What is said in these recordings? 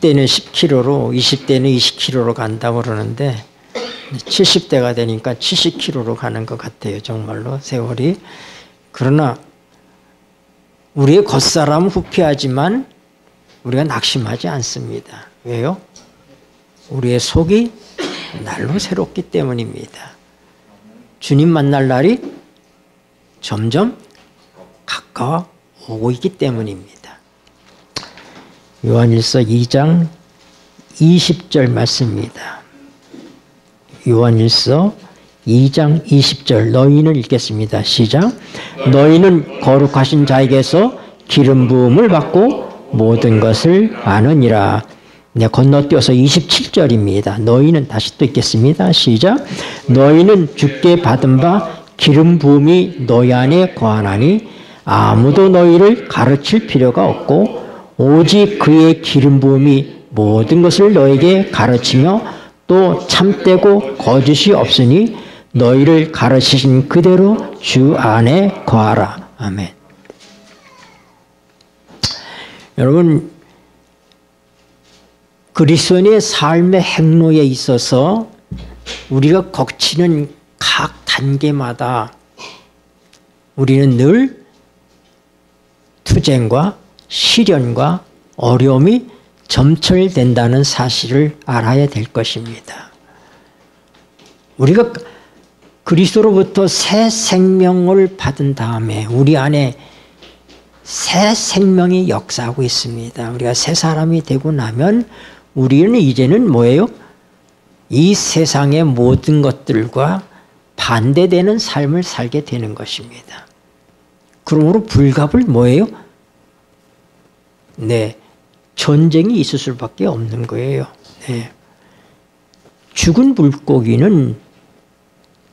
10대는 10kg로 20대는 20kg로 간다고 그러는데 70대가 되니까 70kg로 가는 것 같아요. 정말로 세월이. 그러나 우리의 겉사람은 후피하지만 우리가 낙심하지 않습니다. 왜요? 우리의 속이 날로 새롭기 때문입니다. 주님 만날 날이 점점 가까워 오고 있기 때문입니다. 요한일서 2장 20절 말씀입니다. 요한일서 2장 20절 너희는 읽겠습니다. 시작. 너희는 거룩하신 자에게서 기름 부음을 받고 모든 것을 아느니라. 네, 건너뛰어서 27절입니다. 너희는 다시 또 읽겠습니다. 시작. 너희는 주께 받은 바 기름 부음이 너희 안에 거하나니 아무도 너희를 가르칠 필요가 없고 오직 그의 기름 부음이 모든 것을 너에게 가르치며 또 참되고 거짓이 없으니 너희를 가르치신 그대로 주 안에 거하라. 아멘. 여러분, 그리스도인의 삶의 행로에 있어서 우리가 거치는 각 단계마다 우리는 늘 투쟁과 시련과 어려움이 점철된다는 사실을 알아야 될 것입니다. 우리가 그리스도로부터 새 생명을 받은 다음에 우리 안에 새 생명이 역사하고 있습니다. 우리가 새 사람이 되고 나면 우리는 이제는 뭐예요? 이 세상의 모든 것들과 반대되는 삶을 살게 되는 것입니다. 그러므로 불갑을 뭐예요? 네, 전쟁이 있을 수밖에 없는 거예요. 네. 죽은 물고기는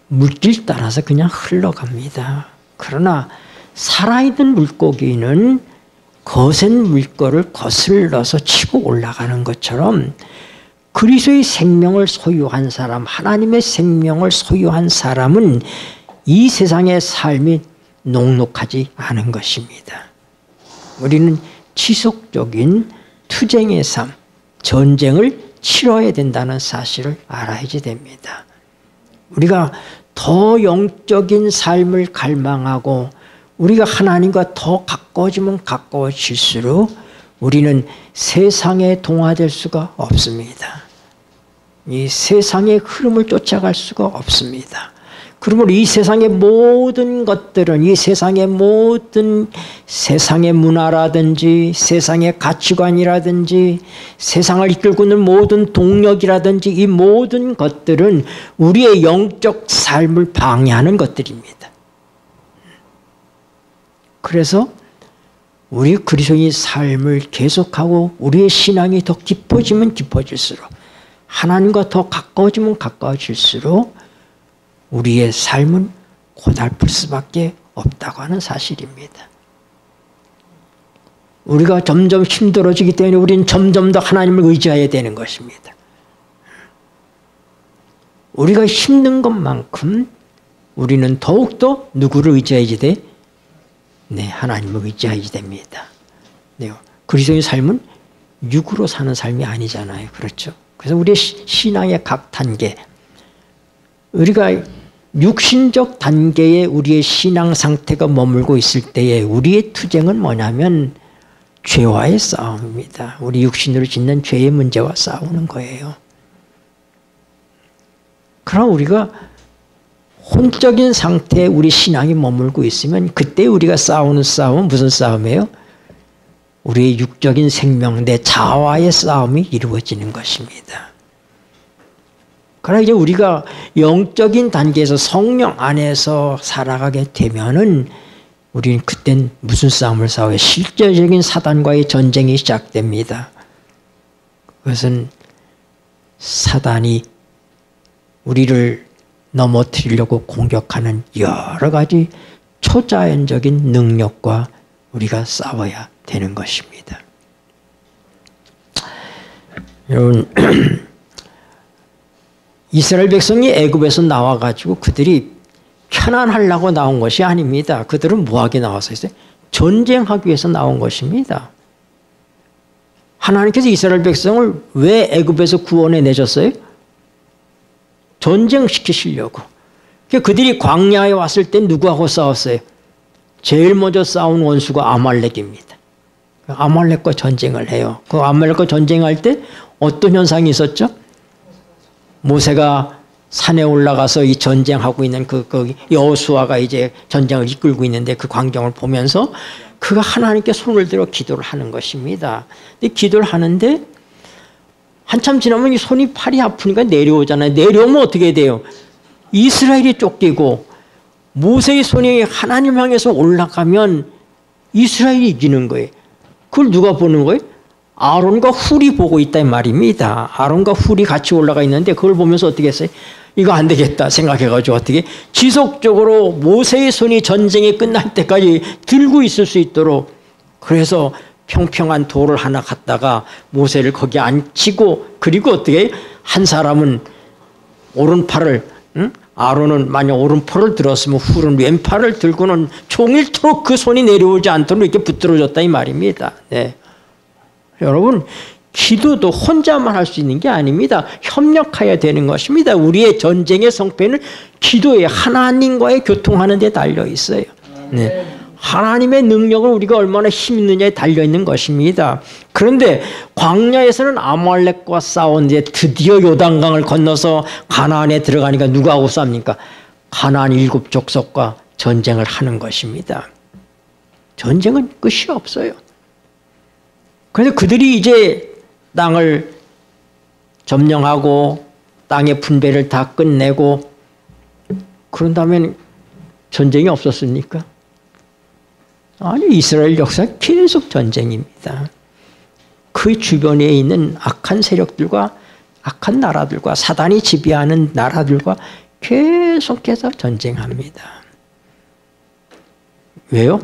물길 따라서 그냥 흘러갑니다. 그러나 살아있는 물고기는 거센 물결을 거슬러서 치고 올라가는 것처럼 그리스도의 생명을 소유한 사람, 하나님의 생명을 소유한 사람은 이 세상의 삶이 녹록하지 않은 것입니다. 우리는 지속적인 투쟁의 삶, 전쟁을 치러야 된다는 사실을 알아야지 됩니다. 우리가 더 영적인 삶을 갈망하고 우리가 하나님과 더 가까워지면 가까워질수록 우리는 세상에 동화될 수가 없습니다. 이 세상의 흐름을 쫓아갈 수가 없습니다. 그러므로 이 세상의 모든 것들은 이 세상의 모든 세상의 문화라든지 세상의 가치관이라든지 세상을 이끌고 있는 모든 동력이라든지 이 모든 것들은 우리의 영적 삶을 방해하는 것들입니다. 그래서 우리 그리스도인의 삶을 계속하고 우리의 신앙이 더 깊어지면 깊어질수록 하나님과 더 가까워지면 가까워질수록 우리의 삶은 고달플 수밖에 없다고 하는 사실입니다. 우리가 점점 힘들어지기 때문에 우리는 점점 더 하나님을 의지해야 되는 것입니다. 우리가 힘든 것만큼 우리는 더욱더 누구를 의지해야지 돼? 네, 하나님을 의지해야지 됩니다. 네, 그리스도의 삶은 육으로 사는 삶이 아니잖아요. 그렇죠? 그래서 우리의 신앙의 각 단계, 우리가 육신적 단계에 우리의 신앙 상태가 머물고 있을 때에 우리의 투쟁은 뭐냐면 죄와의 싸움입니다. 우리 육신으로 짓는 죄의 문제와 싸우는 거예요. 그럼 우리가 혼적인 상태에 우리 신앙이 머물고 있으면 그때 우리가 싸우는 싸움은 무슨 싸움이에요? 우리의 육적인 생명, 내 자아와의 싸움이 이루어지는 것입니다. 그러나 이제 우리가 영적인 단계에서 성령 안에서 살아가게 되면은 우리는 그땐 무슨 싸움을 싸워요? 실제적인 사단과의 전쟁이 시작됩니다. 그것은 사단이 우리를 넘어뜨리려고 공격하는 여러 가지 초자연적인 능력과 우리가 싸워야 되는 것입니다. 여러분, 이스라엘 백성이 애굽에서 나와가지고 그들이 편안하려고 나온 것이 아닙니다. 그들은 뭐하게 나와서 있어요? 전쟁하기 위해서 나온 것입니다. 하나님께서 이스라엘 백성을 왜 애굽에서 구원해 내셨어요? 전쟁시키시려고. 그들이 광야에 왔을 때 누구하고 싸웠어요? 제일 먼저 싸운 원수가 아말렉입니다. 아말렉과 전쟁을 해요. 그 아말렉과 전쟁할 때 어떤 현상이 있었죠? 모세가 산에 올라가서 이 전쟁하고 있는 그 여호수아가 이제 전쟁을 이끌고 있는데 그 광경을 보면서 그가 하나님께 손을 들어 기도를 하는 것입니다. 근데 기도를 하는데 한참 지나면 이 손이 팔이 아프니까 내려오잖아요. 내려오면 어떻게 돼요? 이스라엘이 쫓기고 모세의 손이 하나님 향해서 올라가면 이스라엘이 이기는 거예요. 그걸 누가 보는 거예요? 아론과 훌이 보고 있다 이 말입니다. 아론과 훌이 같이 올라가 있는데 그걸 보면서 어떻게 했어요? 이거 안 되겠다 생각해가지고 어떻게 지속적으로 모세의 손이 전쟁이 끝날 때까지 들고 있을 수 있도록 그래서 평평한 돌을 하나 갖다가 모세를 거기 앉히고 그리고 어떻게 한 사람은 오른팔을 아론은 만약 오른팔을 들었으면 훌은 왼팔을 들고는 종일토록 그 손이 내려오지 않도록 이렇게 붙들어줬다 이 말입니다. 네. 여러분 기도도 혼자만 할 수 있는 게 아닙니다. 협력해야 되는 것입니다. 우리의 전쟁의 성패는 기도에 하나님과의 교통하는 데 달려 있어요. 네. 하나님의 능력을 우리가 얼마나 힘 있느냐에 달려 있는 것입니다. 그런데 광야에서는 아말렉과 싸웠는데 드디어 요단강을 건너서 가나안에 들어가니까 누구하고 싸웁니까? 가나안 7족속과 전쟁을 하는 것입니다. 전쟁은 끝이 없어요. 그래서 그들이 이제 땅을 점령하고 땅의 분배를 다 끝내고 그런 다음에 전쟁이 없었습니까? 아니 이스라엘 역사 계속 전쟁입니다. 그 주변에 있는 악한 세력들과 악한 나라들과 사단이 지배하는 나라들과 계속해서 전쟁합니다. 왜요?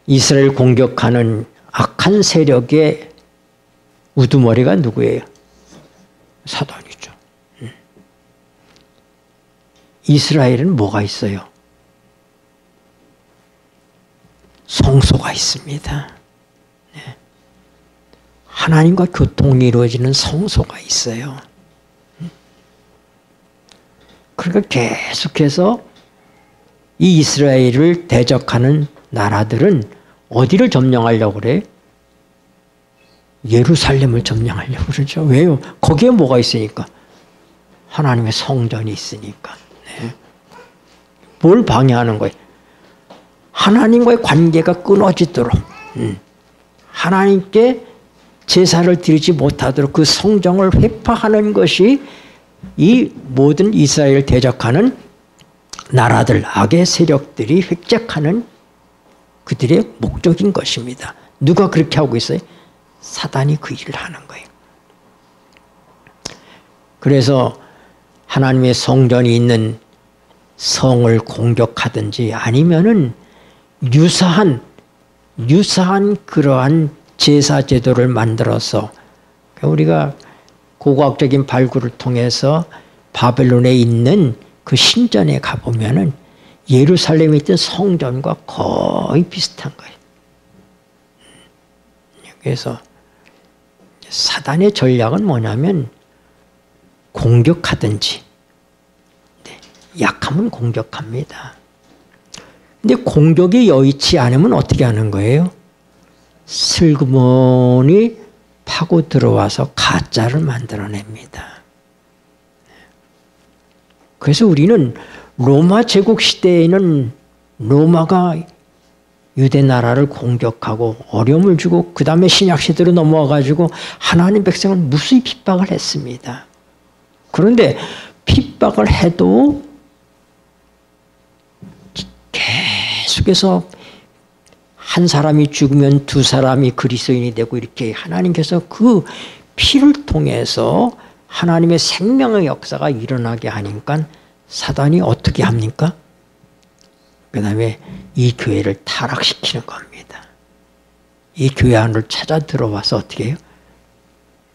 이스라엘 공격하는 악한 세력의 우두머리가 누구예요? 사단이죠. 이스라엘은 뭐가 있어요? 성소가 있습니다. 하나님과 교통이 이루어지는 성소가 있어요. 그러니까 계속해서 이 이스라엘을 대적하는 나라들은 어디를 점령하려고 그래? 예루살렘을 점령하려고 그러죠. 왜요? 거기에 뭐가 있으니까? 하나님의 성전이 있으니까. 네. 뭘 방해하는 거예요? 하나님과의 관계가 끊어지도록 하나님께 제사를 드리지 못하도록 그 성정을 회파하는 것이 이 모든 이스라엘을 대적하는 나라들, 악의 세력들이 획책하는 그들의 목적인 것입니다. 누가 그렇게 하고 있어요? 사단이 그 일을 하는 거예요. 그래서 하나님의 성전이 있는 성을 공격하든지 아니면은 유사한 그러한 제사 제도를 만들어서 우리가 고고학적인 발굴을 통해서 바벨론에 있는 그 신전에 가보면은 예루살렘에 있던 성전과 거의 비슷한 거예요. 그래서 사단의 전략은 뭐냐면 공격하든지 약하면 공격합니다. 근데 공격이 여의치 않으면 어떻게 하는 거예요? 슬그머니 파고 들어와서 가짜를 만들어냅니다. 그래서 우리는 로마 제국 시대에는 로마가 유대 나라를 공격하고 어려움을 주고 그 다음에 신약 시대로 넘어와가지고 하나님 백성을 무수히 핍박을 했습니다. 그런데 핍박을 해도 계속해서 한 사람이 죽으면 두 사람이 그리스도인이 되고 이렇게 하나님께서 그 피를 통해서 하나님의 생명의 역사가 일어나게 하니까 사단이 어떻게 합니까? 그 다음에 이 교회를 타락시키는 겁니다. 이 교회 안으로 찾아 들어와서 어떻게 해요?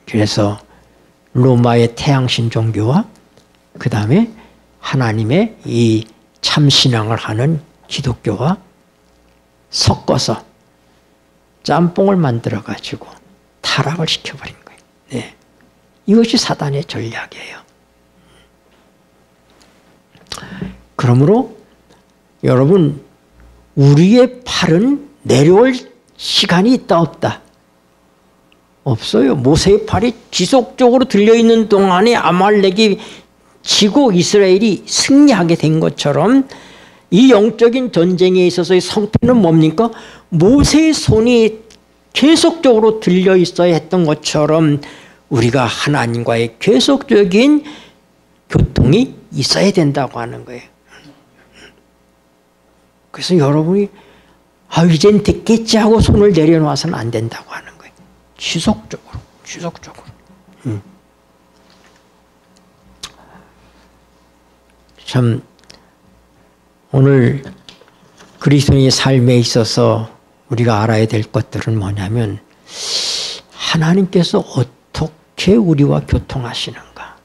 그래서 로마의 태양신 종교와 그 다음에 하나님의 이 참신앙을 하는 기독교와 섞어서 짬뽕을 만들어가지고 타락을 시켜버린 거예요. 네. 이것이 사단의 전략이에요. 그러므로 여러분, 우리의 팔은 내려올 시간이 있다 없다? 없어요. 모세의 팔이 지속적으로 들려있는 동안에 아말렉이 지고 이스라엘이 승리하게 된 것처럼 이 영적인 전쟁에 있어서의 성패는 뭡니까? 모세의 손이 계속적으로 들려 있어야 했던 것처럼 우리가 하나님과의 계속적인 교통이 있어야 된다고 하는 거예요. 그래서 여러분이 이젠 됐겠지 하고 손을 내려놓아서는 안 된다고 하는 거예요. 지속적으로. 참 오늘 그리스도인의 삶에 있어서 우리가 알아야 될 것들은 뭐냐면 하나님께서 어떻게 우리와 교통하시는가,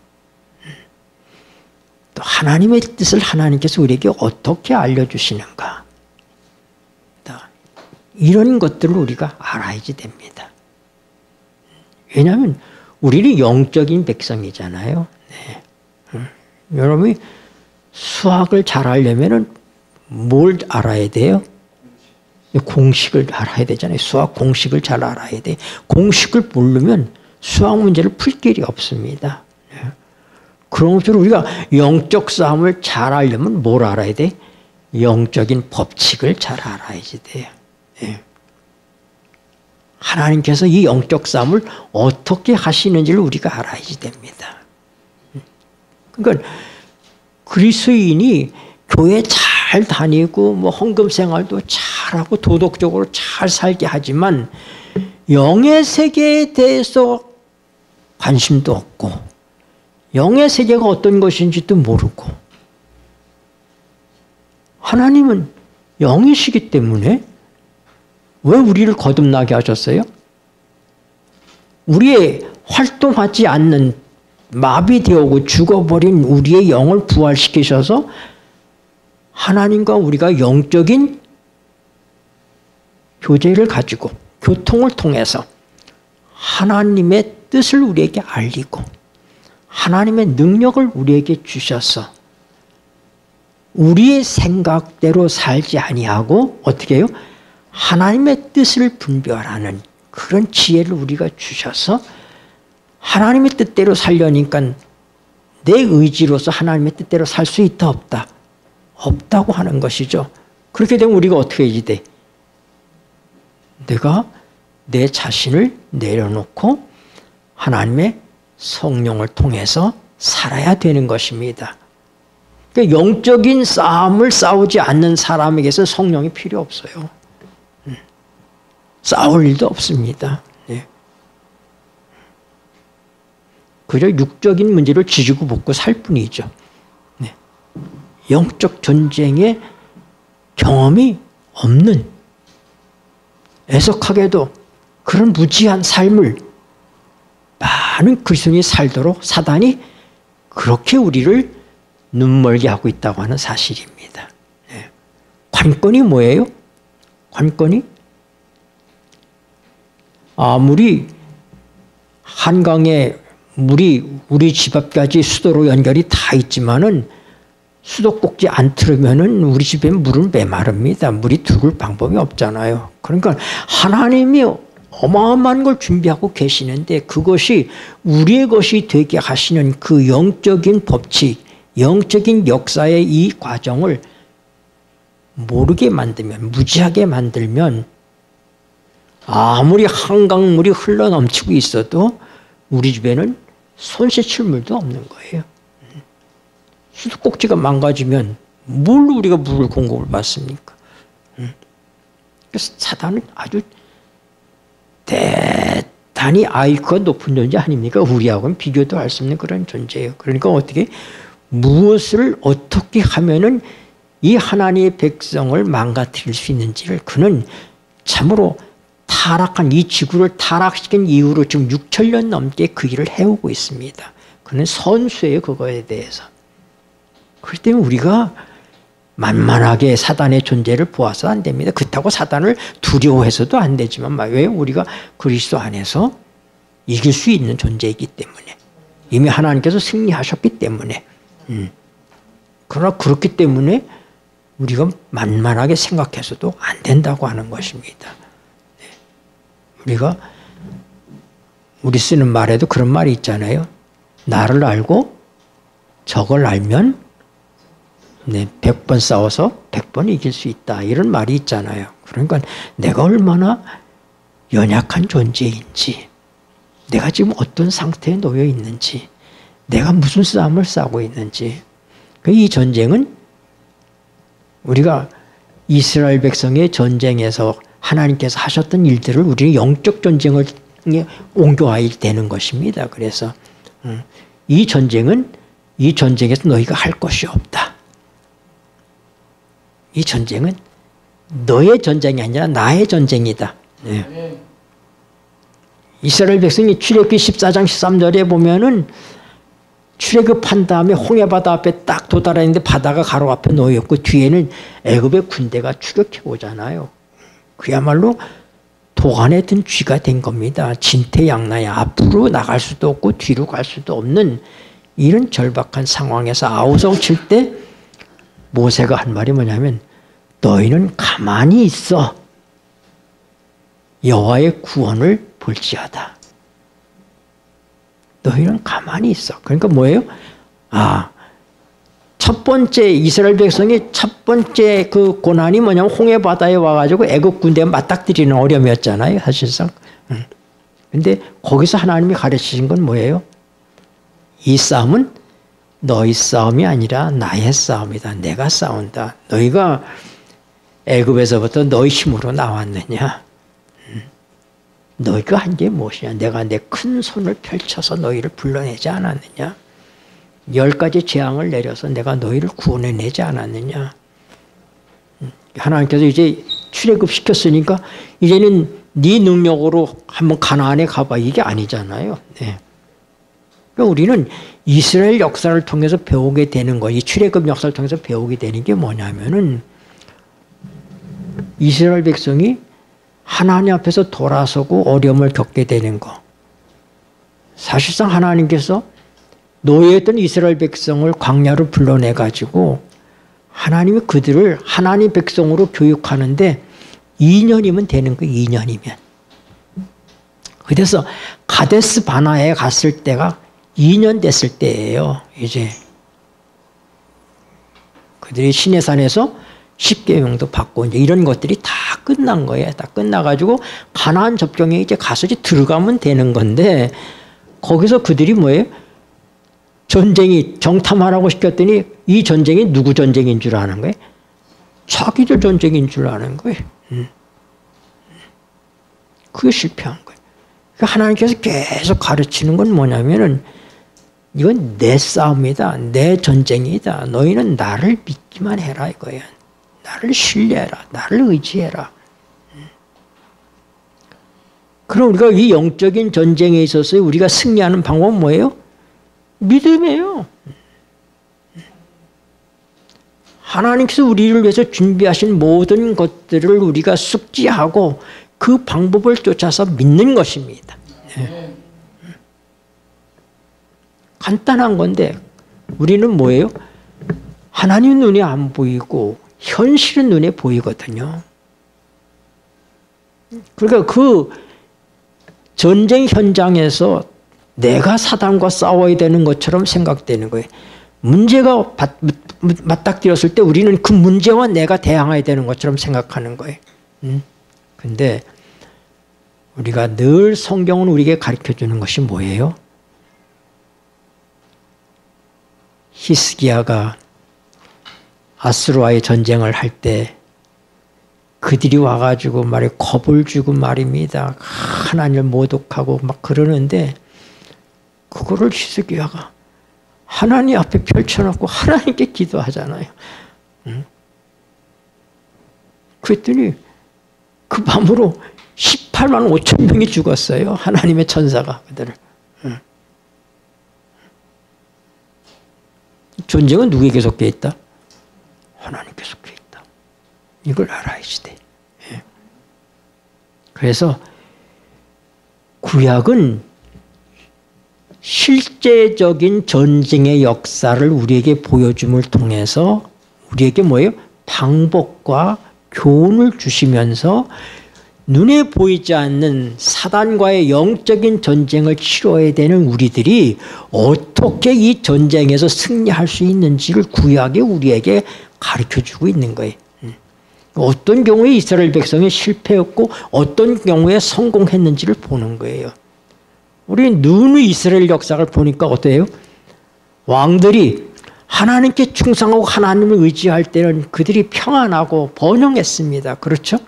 또 하나님의 뜻을 하나님께서 우리에게 어떻게 알려주시는가, 이런 것들을 우리가 알아야지 됩니다. 왜냐하면 우리는 영적인 백성이잖아요. 네. 여러분이 수학을 잘 하려면 뭘 알아야 돼요? 공식을 알아야 되잖아요. 수학 공식을 잘 알아야 돼. 공식을 모르면 수학 문제를 풀 길이 없습니다. 그런 것처럼 우리가 영적 싸움을 잘 하려면 뭘 알아야 돼? 영적인 법칙을 잘 알아야지 돼요. 하나님께서 이 영적 싸움을 어떻게 하시는지를 우리가 알아야지 됩니다. 그러니까 그리스도인이 교회 잘 다니고 헌금 생활도 잘하고 도덕적으로 잘 살게 하지만 영의 세계에 대해서 관심도 없고 영의 세계가 어떤 것인지도 모르고, 하나님은 영이시기 때문에 왜 우리를 거듭나게 하셨어요? 우리의 활동하지 않는 마비되고 죽어버린 우리의 영을 부활시키셔서 하나님과 우리가 영적인 교제를 가지고 교통을 통해서 하나님의 뜻을 우리에게 알리고 하나님의 능력을 우리에게 주셔서 우리의 생각대로 살지 아니하고 어떻게 해요? 하나님의 뜻을 분별하는 그런 지혜를 우리가 주셔서 하나님의 뜻대로 살려니까 내 의지로서 하나님의 뜻대로 살 수 있다 없다? 없다고 하는 것이죠. 그렇게 되면 우리가 어떻게 해야지 돼? 내가 내 자신을 내려놓고 하나님의 성령을 통해서 살아야 되는 것입니다. 그러니까 영적인 싸움을 싸우지 않는 사람에게서 성령이 필요 없어요. 싸울 일도 없습니다. 그저 육적인 문제를 지지고 볶고 살 뿐이죠. 영적 전쟁의 경험이 없는, 애석하게도 그런 무지한 삶을 많은 그리스도인이 살도록 사단이 그렇게 우리를 눈멀게 하고 있다고 하는 사실입니다. 관건이 뭐예요? 관건이 아무리 한강에 물이 우리 집 앞까지 수도로 연결이 다 있지만은 수도꼭지 안 틀으면은 우리 집에 물은 메마릅니다. 물이 들어올 방법이 없잖아요. 그러니까 하나님이 어마어마한 걸 준비하고 계시는데 그것이 우리의 것이 되게 하시는 그 영적인 법칙, 영적인 역사의 이 과정을 모르게 만들면, 무지하게 만들면 아무리 한강물이 흘러넘치고 있어도 우리 집에는 손 씻을 물도 없는 거예요. 수도꼭지가 망가지면 뭘로 우리가 물을 공급을 받습니까? 그래서 사단은 아주 대단히 IQ가 높은 존재 아닙니까? 우리하고는 비교도 할 수 없는 그런 존재예요. 그러니까 어떻게 무엇을 어떻게 하면은 이 하나님의 백성을 망가뜨릴 수 있는지를 그는 참으로 타락한 이 지구를 타락시킨 이후로 지금 6,000년 넘게 그 일을 해오고 있습니다. 그는 선수예요, 그거에 대해서. 그렇기 때문에 우리가 만만하게 사단의 존재를 보아서 안 됩니다. 그렇다고 사단을 두려워해서도 안 되지만 왜 우리가 그리스도 안에서 이길 수 있는 존재이기 때문에 이미 하나님께서 승리하셨기 때문에 그러나 그렇기 때문에 우리가 만만하게 생각해서도 안 된다고 하는 것입니다. 우리 쓰는 말에도 그런 말이 있잖아요. 나를 알고 적을 알면 100번 싸워서 100번 이길 수 있다. 이런 말이 있잖아요. 그러니까 내가 얼마나 연약한 존재인지, 내가 지금 어떤 상태에 놓여 있는지, 내가 무슨 싸움을 싸고 있는지. 이 전쟁은 우리가 이스라엘 백성의 전쟁에서 하나님께서 하셨던 일들을 우리는 영적 전쟁을 옮겨와야 되는 것입니다. 그래서 이 전쟁에서 너희가 할 것이 없다. 이 전쟁은 너의 전쟁이 아니라 나의 전쟁이다. 네. 이스라엘 백성이 출애굽기 14장 13절에 보면은 출애굽한 다음에 홍해바다 앞에 딱 도달했는데 바다가 가로 앞에 놓였고 뒤에는 애굽의 군대가 추격해 오잖아요. 그야말로 도간에 든 쥐가 된 겁니다. 진퇴양난이야. 앞으로 나갈 수도 없고 뒤로 갈 수도 없는 이런 절박한 상황에서 아우성 칠 때 모세가 한 말이 뭐냐면 너희는 가만히 있어. 여호와의 구원을 볼지어다. 너희는 가만히 있어. 그러니까 뭐예요? 첫 번째 이스라엘 백성이 첫 번째 그 고난이 뭐냐면 홍해 바다에 와가지고 애굽 군대에 맞닥뜨리는 어려움이었잖아요, 사실상. 근데 거기서 하나님이 가르치신 건 뭐예요? 이 싸움은 너희 싸움이 아니라 나의 싸움이다. 내가 싸운다. 너희가 애굽에서부터 너희 힘으로 나왔느냐? 너희가 한 게 무엇이냐? 내가 내 큰 손을 펼쳐서 너희를 불러내지 않았느냐? 10가지 재앙을 내려서 내가 너희를 구원해내지 않았느냐? 하나님께서 이제 출애굽시켰으니까 이제는 네 능력으로 한번 가나안에 가봐. 이게 아니잖아요. 네. 그러니까 우리는 이스라엘 역사를 통해서 배우게 되는 거, 이 출애굽 역사를 통해서 배우게 되는 게 뭐냐면은 이스라엘 백성이 하나님 앞에서 돌아서고 어려움을 겪게 되는 거. 사실상 하나님께서 노예했던 이스라엘 백성을 광야로 불러내가지고 하나님이 그들을 하나님 백성으로 교육하는데 2년이면 되는 거예요. 2년이면. 그래서 가데스 바나에 갔을 때가 2년 됐을 때예요. 이제 그들이 시내산에서 십계명도 받고 이제 이런 것들이 다 끝난 거예요. 다 끝나가지고 가나안 접경에 이제 가서 이제 들어가면 되는 건데 거기서 그들이 뭐예요? 전쟁이 정탐하라고 시켰더니 이 전쟁이 누구 전쟁인 줄 아는 거예요? 자기들 전쟁인 줄 아는 거예요. 그게 실패한 거예요. 하나님께서 계속 가르치는 건 뭐냐면은 이건 내 싸움이다. 내 전쟁이다. 너희는 나를 믿기만 해라 이거야. 나를 신뢰해라. 나를 의지해라. 그럼 우리가 이 영적인 전쟁에 있어서 우리가 승리하는 방법은 뭐예요? 믿음이에요. 하나님께서 우리를 위해서 준비하신 모든 것들을 우리가 숙지하고 그 방법을 쫓아서 믿는 것입니다. 네. 간단한 건데 우리는 뭐예요? 하나님 눈에 안 보이고 현실은 눈에 보이거든요. 그러니까 그 전쟁 현장에서 내가 사단과 싸워야 되는 것처럼 생각되는 거예요. 문제가 맞닥뜨렸을 때 우리는 그 문제와 내가 대항해야 되는 것처럼 생각하는 거예요. 근데 우리가 늘 성경은 우리에게 가르쳐주는 것이 뭐예요? 히스기야가 아수르와의 전쟁을 할 때 그들이 와가지고 말에 겁을 주고 말입니다. 하나님을 모독하고 막 그러는데 그거를 히스기야가 하나님 앞에 펼쳐놓고 하나님께 기도하잖아요. 그랬더니 그 밤으로 18만 5천 명이 죽었어요. 하나님의 천사가 그들을. 전쟁은 누구에게 속해 있다? 하나님께 속해 있다. 이걸 알아야지 돼. 예. 그래서 구약은 실제적인 전쟁의 역사를 우리에게 보여줌을 통해서 우리에게 뭐예요? 방법과 교훈을 주시면서 눈에 보이지 않는 사단과의 영적인 전쟁을 치러야 되는 우리들이 어떻게 이 전쟁에서 승리할 수 있는지를 구약이 우리에게 가르쳐주고 있는 거예요. 어떤 경우에 이스라엘 백성이 실패했고 어떤 경우에 성공했는지를 보는 거예요. 우리 눈의 이스라엘 역사를 보니까 어때요? 왕들이 하나님께 충성하고 하나님을 의지할 때는 그들이 평안하고 번영했습니다. 그렇죠?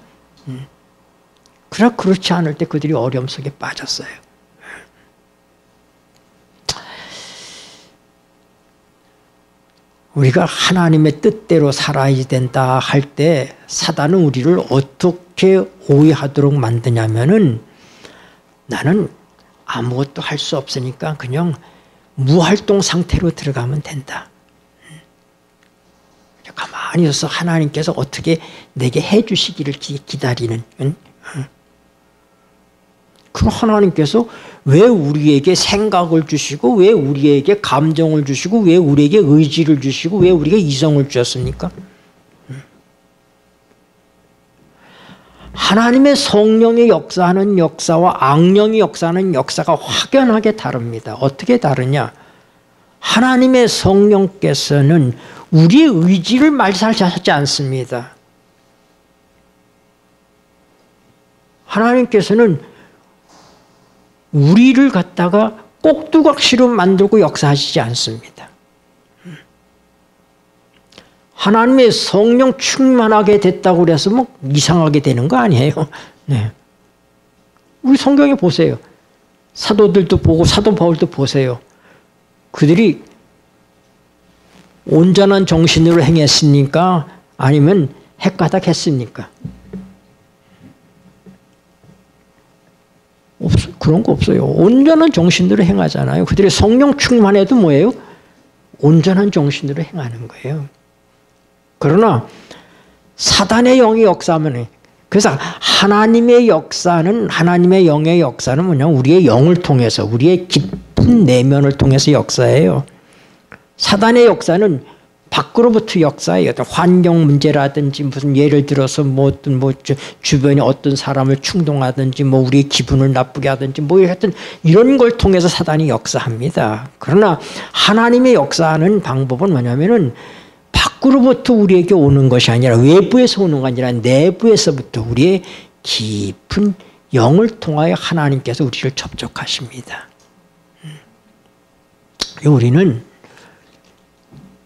그러나 그렇지 않을 때 그들이 어려움 속에 빠졌어요. 우리가 하나님의 뜻대로 살아야 된다 할 때 사단은 우리를 어떻게 오해하도록 만드냐면은 나는 아무것도 할 수 없으니까 그냥 무활동 상태로 들어가면 된다. 가만히 있어서 하나님께서 어떻게 내게 해주시기를 기다리는. 그럼 하나님께서 왜 우리에게 생각을 주시고 왜 우리에게 감정을 주시고 왜 우리에게 의지를 주시고 왜 우리에게 이성을 주셨습니까? 하나님의 성령의 역사하는 역사와 악령이 역사하는 역사가 확연하게 다릅니다. 어떻게 다르냐? 하나님의 성령께서는 우리의 의지를 말살하지 않습니다. 하나님께서는 우리를 갖다가 꼭두각시로 만들고 역사하시지 않습니다. 하나님의 성령 충만하게 됐다고 그래서 뭐 이상하게 되는 거 아니에요. 네. 우리 성경에 보세요. 사도들도 보고 사도 바울도 보세요. 그들이 온전한 정신으로 행했습니까? 아니면 헷가닥 했습니까? 그런 거 없어요. 온전한 정신으로 행하잖아요. 그들이 성령 충만해도 뭐예요? 온전한 정신으로 행하는 거예요. 그러나 사단의 영이 역사하면 그래서 하나님의 역사는 하나님의 영의 역사는 뭐냐? 우리의 영을 통해서 우리의 깊은 내면을 통해서 역사예요. 사단의 역사는 밖으로부터 역사예요. 환경 문제라든지 무슨 예를 들어서 뭐 주변에 어떤 사람을 충동하든지 뭐 우리의 기분을 나쁘게 하든지 뭐 하여튼 이런 걸 통해서 사단이 역사합니다. 그러나 하나님의 역사하는 방법은 뭐냐면은 밖으로부터 우리에게 오는 것이 아니라 외부에서 오는 게 아니라 내부에서부터 우리의 깊은 영을 통하여 하나님께서 우리를 접촉하십니다. 우리는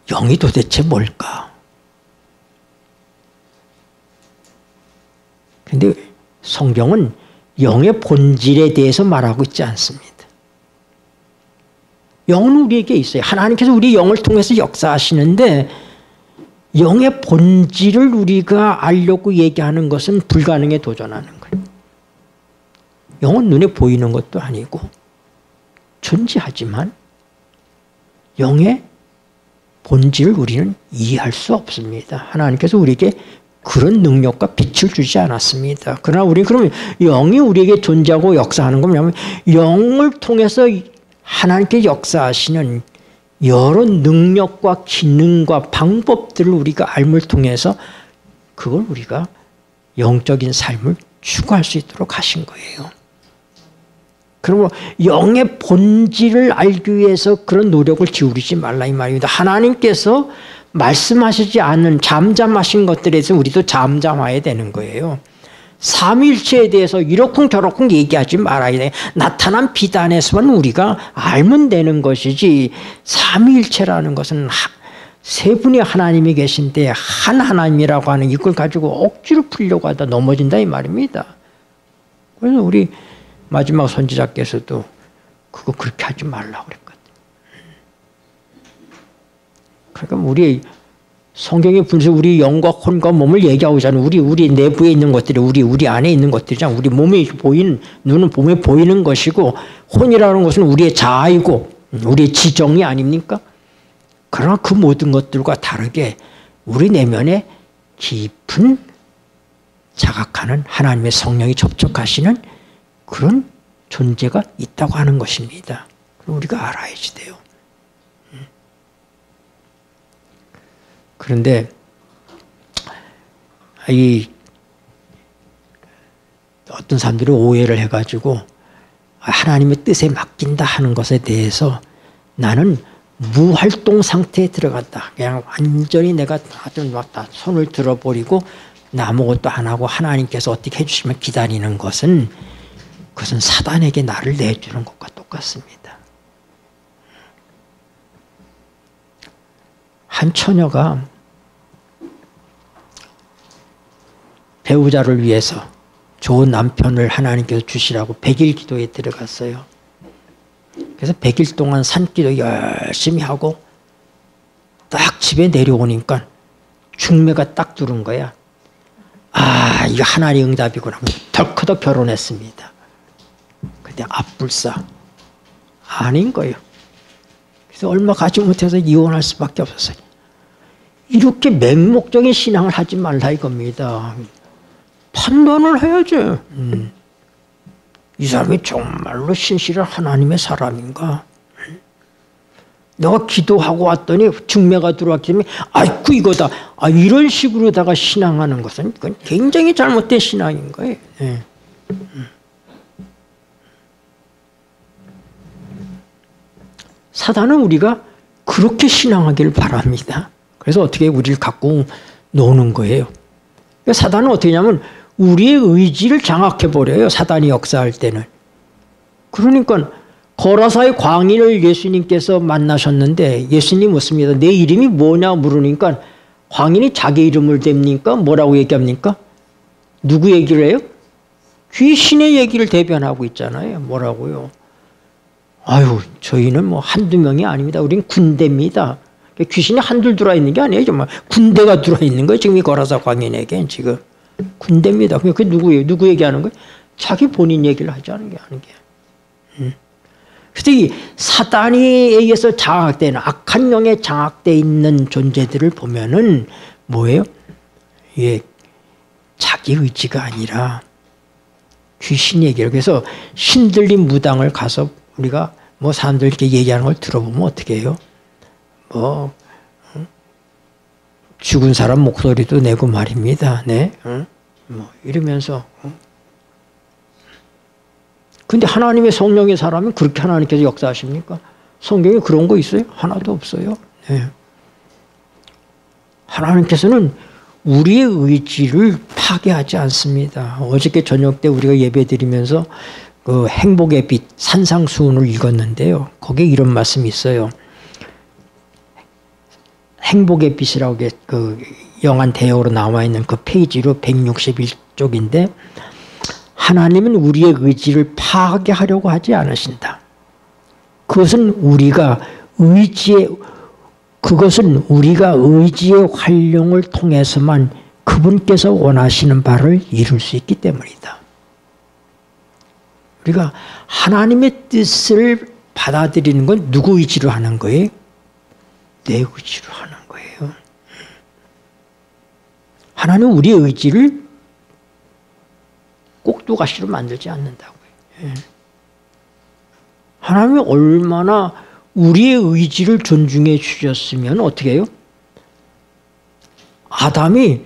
영이 도대체 뭘까? 그런데 성경은 영의 본질에 대해서 말하고 있지 않습니다. 영은 우리에게 있어요. 하나님께서 우리 영을 통해서 역사하시는데 영의 본질을 우리가 알려고 얘기하는 것은 불가능에 도전하는 거예요. 영은 눈에 보이는 것도 아니고 존재하지만 영의 본질을 우리는 이해할 수 없습니다. 하나님께서 우리에게 그런 능력과 빛을 주지 않았습니다. 그러나 우리는 그러면 영이 우리에게 존재하고 역사하는 건 뭐냐면 영을 통해서 하나님께 역사하시는 여러 능력과 기능과 방법들을 우리가 알물 통해서 그걸 우리가 영적인 삶을 추구할 수 있도록 하신 거예요. 그러면 영의 본질을 알기 위해서 그런 노력을 기울이지 말라 이 말입니다. 하나님께서 말씀하시지 않은 잠잠하신 것들에 대해서 우리도 잠잠해야 되는 거예요. 삼위일체에 대해서 이러쿵저러쿵 얘기하지 말아야 돼. 나타난 비단에서만 우리가 알면 되는 것이지 삼위일체라는 것은 세 분의 하나님이 계신데 한 하나님이라고 하는 이걸 가지고 억지로 풀려고 하다 넘어진다 이 말입니다. 그래서 우리 마지막 선지자께서도 그거 그렇게 하지 말라고 그랬거든. 그러니까 우리 성경의 분석 우리 영과 혼과 몸을 얘기하고 있잖아요. 우리 내부에 있는 것들이 우리 안에 있는 것들이잖아요. 우리 몸에 보이는 눈은 몸에 보이는 것이고 혼이라는 것은 우리의 자아이고 우리의 지정이 아닙니까? 그러나 그 모든 것들과 다르게 우리 내면에 깊은 자각하는 하나님의 성령이 접촉하시는 그런 존재가 있다고 하는 것입니다. 우리가 알아야지 돼요. 그런데 이 어떤 사람들이 오해를 해가지고 하나님의 뜻에 맡긴다 하는 것에 대해서 나는 무활동 상태에 들어갔다. 그냥 완전히 내가 아주 다 손을 들어버리고 아무것도 안 하고 하나님께서 어떻게 해주시면 기다리는 것은 그것은 사단에게 나를 내주는 것과 똑같습니다. 한 처녀가 배우자를 위해서 좋은 남편을 하나님께서 주시라고 100일 기도에 들어갔어요. 그래서 100일 동안 산기도 열심히 하고 딱 집에 내려오니까 중매가 딱 들은 거야. 아, 이거 하나님의 응답이구나. 덜커덕 결혼했습니다. 근데 앞불사 아닌 거예요. 그래서 얼마 가지 못해서 이혼할 수밖에 없었어요. 이렇게 맹목적인 신앙을 하지 말라 이겁니다. 판단을 해야지. 이 사람이 정말로 신실한 하나님의 사람인가? 내가 기도하고 왔더니 중매가 들어왔기 때문에 아이쿠 이거다. 아, 이런 식으로다가 신앙하는 것은 그건 굉장히 잘못된 신앙인 거예요. 네. 사단은 우리가 그렇게 신앙하기를 바랍니다. 그래서 어떻게 우리를 갖고 노는 거예요. 사단은 어떻게 하냐면 우리의 의지를 장악해버려요. 사단이 역사할 때는. 그러니까 거라사의 광인을 예수님께서 만나셨는데 예수님이 묻습니다. 내 이름이 뭐냐 물으니까 광인이 자기 이름을 댑니까? 뭐라고 얘기합니까? 누구 얘기를 해요? 귀신의 얘기를 대변하고 있잖아요. 뭐라고요? 아유, 저희는 뭐 한두 명이 아닙니다. 우린 군대입니다. 귀신이 한둘 들어있는 게 아니에요. 정말 군대가 들어있는 거예요. 지금 이 거라사 광인에겐 지금. 군대입니다. 그게 누구예요? 누구 얘기하는 거예요? 자기 본인 얘기를 하지 않은 게 아닌 게. 그래서 이 사단에 의해서 장악되는 악한 영에 장악되어 있는 존재들을 보면은 뭐예요? 이게 자기 의지가 아니라 귀신 얘기를. 그래서 신들린 무당을 가서 우리가 뭐 사람들 이렇게 얘기하는 걸 들어보면 어떻게 해요? 뭐 죽은 사람 목소리도 내고 말입니다. 네, 뭐 이러면서. 근데 하나님의 성령의 사람은 그렇게 하나님께서 역사하십니까? 성경에 그런 거 있어요? 하나도 없어요. 네. 하나님께서는 우리의 의지를 파괴하지 않습니다. 어저께 저녁 때 우리가 예배 드리면서 그 행복의 빛 산상수훈을 읽었는데요. 거기에 이런 말씀이 있어요. 행복의 빛이라고 그 영한 대역으로 나와 있는 그 페이지로 161쪽인데 하나님은 우리의 의지를 파괴하려고 하지 않으신다. 그것은 우리가 의지의 활용을 통해서만 그분께서 원하시는 바를 이룰 수 있기 때문이다. 우리가 하나님의 뜻을 받아들이는 건 누구 의지로 하는 거예요? 내 의지로 하는 거예요. 하나님은 우리의 의지를 꼭두가시로 만들지 않는다고요. 하나님이 얼마나 우리의 의지를 존중해 주셨으면 어떻게 해요? 아담이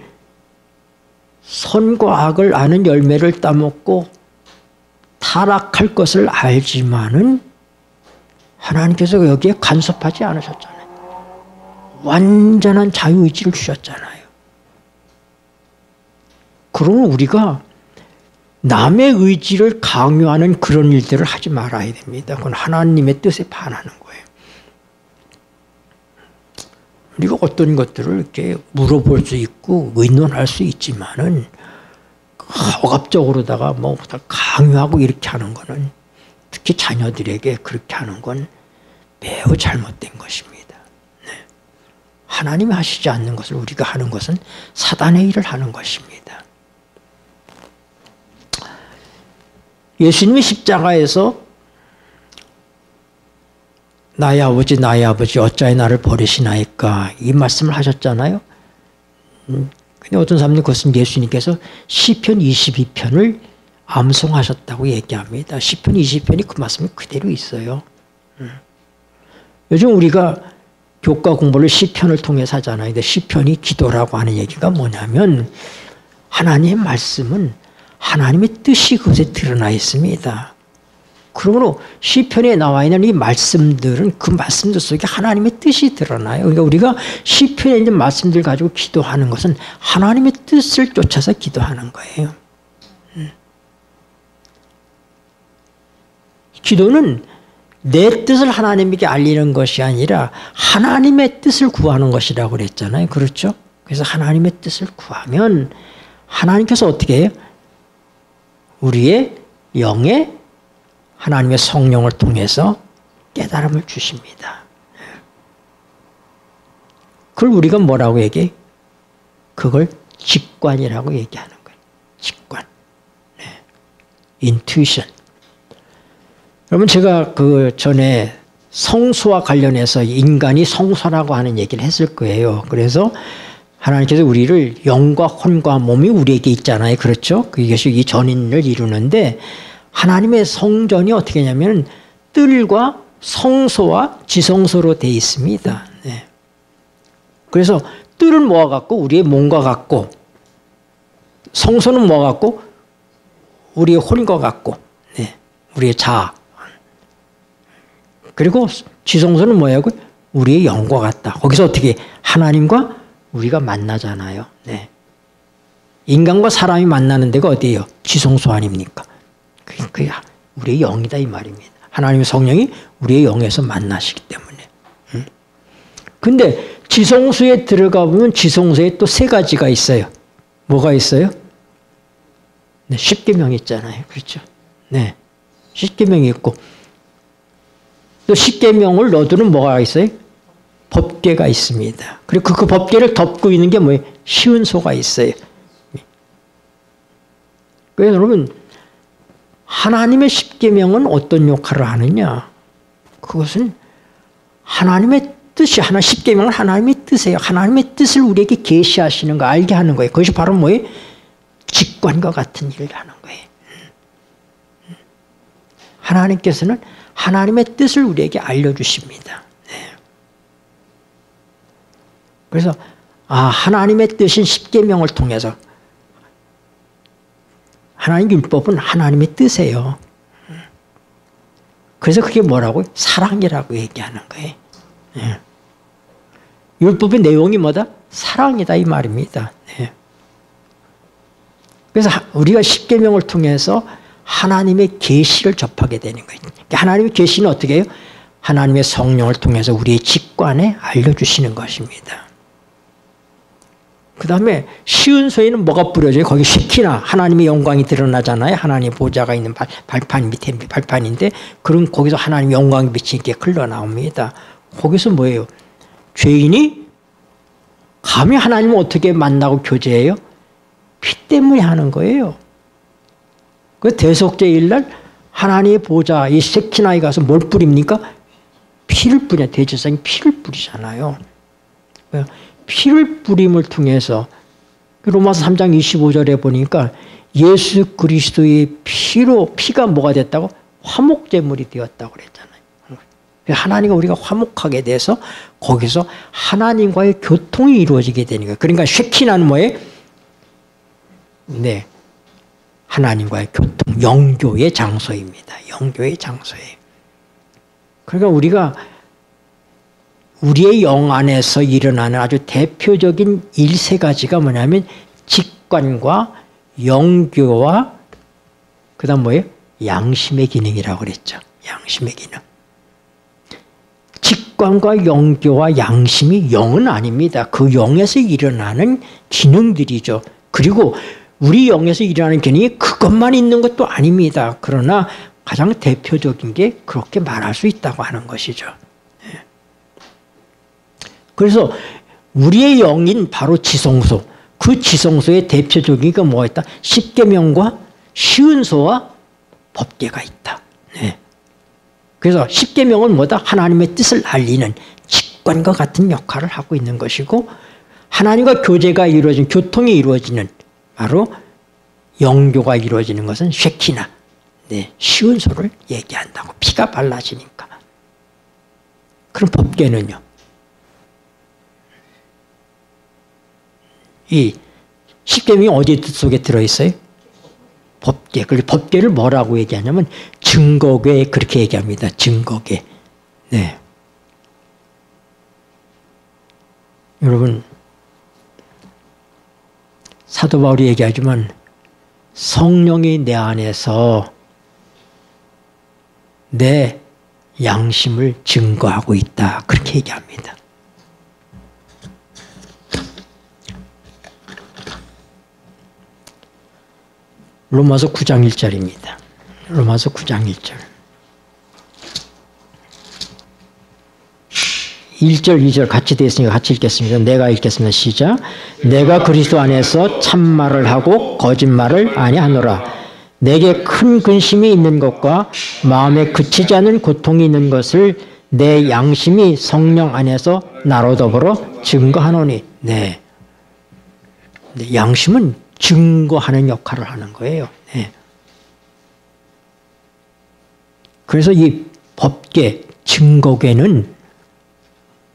선과 악을 아는 열매를 따먹고 타락할 것을 알지만은 하나님께서 여기에 간섭하지 않으셨잖아요. 완전한 자유의지를 주셨잖아요. 그러면 우리가 남의 의지를 강요하는 그런 일들을 하지 말아야 됩니다. 그건 하나님의 뜻에 반하는 거예요. 우리가 어떤 것들을 이렇게 물어볼 수 있고 의논할 수 있지만은 억압적으로다가 뭐 강요하고 이렇게 하는 거는 특히 자녀들에게 그렇게 하는 건 매우 잘못된 것입니다. 네. 하나님이 하시지 않는 것을 우리가 하는 것은 사단의 일을 하는 것입니다. 예수님이 십자가에서 나의 아버지 어찌하여 나를 버리시나이까 이 말씀을 하셨잖아요. 근데 어떤 사람들이 그것은 예수님께서 시편 22편을 암송하셨다고 얘기합니다. 시편 22편이 그 말씀이 그대로 있어요. 요즘 우리가 교과 공부를 시편을 통해서 하잖아요. 근데 시편이 기도라고 하는 얘기가 뭐냐면 하나님의 말씀은 하나님의 뜻이 그것에 드러나 있습니다. 그러므로 시편에 나와 있는 이 말씀들은 그 말씀들 속에 하나님의 뜻이 드러나요. 그러니까 우리가 시편에 있는 말씀들 가지고 기도하는 것은 하나님의 뜻을 쫓아서 기도하는 거예요. 기도는 내 뜻을 하나님에게 알리는 것이 아니라 하나님의 뜻을 구하는 것이라고 그랬잖아요. 그렇죠? 그래서 하나님의 뜻을 구하면 하나님께서 어떻게 해요? 우리의 영에 하나님의 성령을 통해서 깨달음을 주십니다. 그걸 우리가 뭐라고 얘기해? 그걸 직관이라고 얘기하는 거예요. 직관. 인투이션. 여러분 제가 그 전에 성소와 관련해서 인간이 성소라고 하는 얘기를 했을 거예요. 그래서 하나님께서 우리를 영과 혼과 몸이 우리에게 있잖아요. 그렇죠? 이것이 이 전인을 이루는데 하나님의 성전이 어떻게 하냐면 뜰과 성소와 지성소로 되어 있습니다. 네. 그래서 뜰은 뭐와 같고 우리의 몸과 같고 성소는 뭐와 같고 우리의 혼과 같고 네. 우리의 자아. 그리고 지성소는 뭐예요? 우리의 영과 같다. 거기서 어떻게 하나님과 우리가 만나잖아요. 네. 인간과 사람이 만나는 데가 어디예요? 지성소 아닙니까? 그게 우리의 영이다 이 말입니다. 하나님의 성령이 우리의 영에서 만나시기 때문에. 근데 지성소에 들어가 보면 지성소에 또 세 가지가 있어요. 뭐가 있어요? 네, 십계명이 있잖아요. 그렇죠? 네. 십계명이 있고 또 십계명을 넣어두는 뭐가 있어요? 법궤가 있습니다. 그리고 그 법궤를 덮고 있는 게 뭐예요? 시은소가 있어요. 그래서 여러분 하나님의 십계명은 어떤 역할을 하느냐? 그것은 하나님의 뜻이 십계명은 하나님의 뜻이에요. 하나님의 뜻을 우리에게 계시하시는 거, 알게 하는 거예요. 그것이 바로 뭐예요? 직관과 같은 일을 하는 거예요. 하나님께서는 하나님의 뜻을 우리에게 알려주십니다. 그래서 하나님의 뜻인 십계명을 통해서 하나님 율법은 하나님의 뜻이에요. 그래서 그게 뭐라고? 사랑이라고 얘기하는 거예요. 율법의 내용이 뭐다? 사랑이다 이 말입니다. 그래서 우리가 십계명을 통해서 하나님의 계시를 접하게 되는 거예요. 하나님의 계시는 어떻게 해요? 하나님의 성령을 통해서 우리의 직관에 알려주시는 것입니다. 그 다음에 시은소에는 뭐가 뿌려져요? 거기 쉐키나 하나님의 영광이 드러나잖아요. 하나님의 보좌가 있는 발판 밑에 발판인데 그럼 거기서 하나님의 영광이 비치게 흘러나옵니다. 거기서 뭐예요? 죄인이 감히 하나님을 어떻게 만나고 교제해요? 피 때문에 하는 거예요. 그 대속죄일날 하나님의 보좌 이 쉐키나에 가서 뭘 뿌립니까? 피를 뿌려. 대제사장이 피를 뿌리잖아요. 피를 뿌림을 통해서 로마서 3장 25절에 보니까 예수 그리스도의 피가 뭐가 됐다고? 화목제물이 되었다고 그랬잖아요. 하나님과 우리가 화목하게 돼서 거기서 하나님과의 교통이 이루어지게 되는 거예요. 그러니까 쉐키나는 뭐예요? 네, 하나님과의 교통, 영교의 장소입니다. 영교의 장소예요. 그러니까 우리가 우리의 영 안에서 일어나는 아주 대표적인 일세 가지가 뭐냐면 직관과 영교와 그 다음 뭐예요? 양심의 기능이라고 그랬죠. 양심의 기능. 직관과 영교와 양심이 영은 아닙니다. 그 영에서 일어나는 기능들이죠. 그리고 우리 영에서 일어나는 기능이 그것만 있는 것도 아닙니다. 그러나 가장 대표적인 게 그렇게 말할 수 있다고 하는 것이죠. 그래서 우리의 영인 바로 지성소, 그 지성소의 대표적인 게 뭐가 있다? 십계명과 시은소와 법궤가 있다. 네. 그래서 십계명은 뭐다? 하나님의 뜻을 알리는 직관과 같은 역할을 하고 있는 것이고 하나님과 교제가 이루어진, 교통이 이루어지는, 바로 영교가 이루어지는 것은 쉐키나, 네, 쉬운 소를 얘기한다고. 피가 발라지니까. 그럼 법궤는요? 이 십계명이 어디 속에 들어있어요? 법궤. 그리고 법궤를 뭐라고 얘기하냐면 증거궤, 그렇게 얘기합니다. 증거궤. 네. 여러분, 사도 바울이 얘기하지만 성령이 내 안에서 내 양심을 증거하고 있다, 그렇게 얘기합니다. 로마서 9장 1절입니다. 로마서 9장 1절. 1절, 2절 같이 되어 있으니까 같이 읽겠습니다. 내가 읽겠습니다. 시작. 내가 그리스도 안에서 참말을 하고 거짓말을 아니하노라. 내게 큰 근심이 있는 것과 마음에 그치지 않은 고통이 있는 것을 내 양심이 성령 안에서 나로 더불어 증거하노니. 네. 양심은 증거하는 역할을 하는 거예요. 네. 그래서 이 법궤, 증거궤는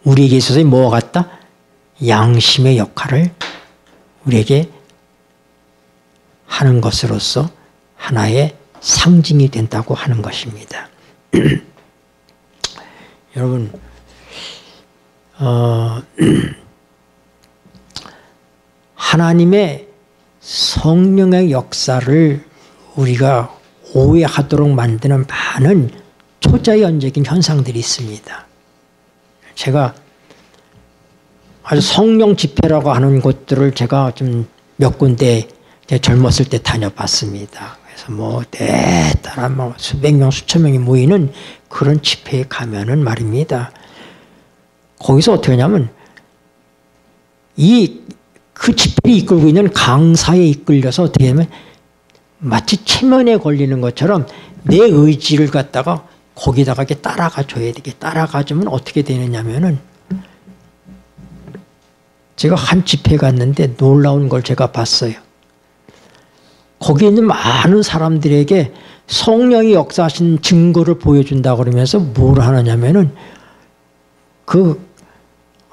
우리에게 있어서 뭐와 같다? 양심의 역할을 우리에게 하는 것으로서 하나의 상징이 된다고 하는 것입니다. 여러분, 하나님의 성령의 역사를 우리가 오해하도록 만드는 많은 초자연적인 현상들이 있습니다. 제가 아주 성령 집회라고 하는 곳들을 제가 좀 몇 군데 젊었을 때 다녀봤습니다. 그래서 뭐 따라 뭐 수백 명, 수천 명이 모이는 그런 집회에 가면은 말입니다. 거기서 어떻게 하냐면 그 집회를 이끌고 있는 강사에 이끌려서 어떻게 하면 마치 체면에 걸리는 것처럼 내 의지를 갖다가 거기다가 이렇게 따라가 줘야 되게. 따라가 주면 어떻게 되느냐면은, 제가 한 집회 갔는데 놀라운 걸 제가 봤어요. 거기 있는 많은 사람들에게 성령이 역사하신 증거를 보여준다 그러면서 뭘 하느냐면은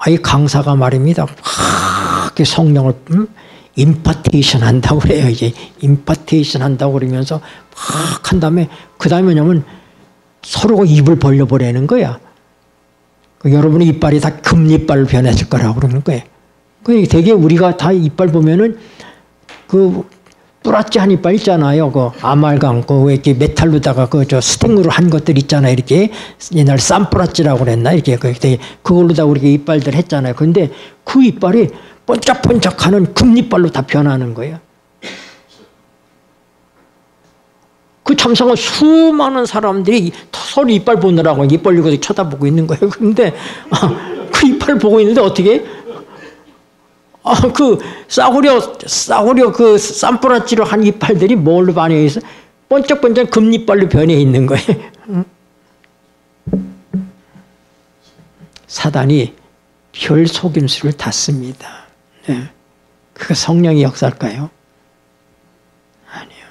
이 강사가 말입니다. 성령을 임파테이션 한다고 그래요. 이제 임파테이션 한다고 그러면서 막 한 다음에 그 다음에 뭐냐면 서로가 입을 벌려보라는 거야. 여러분의 이빨이 다 금이빨로 변했을 거라고 그러는 거예요. 되게 우리가 다 이빨 보면은 뚜라찌 한 이빨 있잖아요. 아말감, 왜 이렇게 메탈로다가 스탱으로 한 것들 있잖아요. 이렇게 옛날 쌈뿌라찌라고 그랬나? 이렇게 그걸로다 우리가 이빨들 했잖아요. 그런데 그 이빨이 번쩍번쩍하는 금이빨로 다 변하는 거예요. 그 참상은 수많은 사람들이 서로 이빨 보느라고 입 벌리고 쳐다보고 있는 거예요. 그런데 그 이빨 보고 있는데 어떻게? 싸구려 그 쌈뿌라찌로 한 이빨들이 뭘로 변해 있어? 번쩍번쩍 금이빨로 변해 있는 거예요. 사단이 별 속임수를 탔습니다. 네. 그게 성령의 역사일까요? 아니요.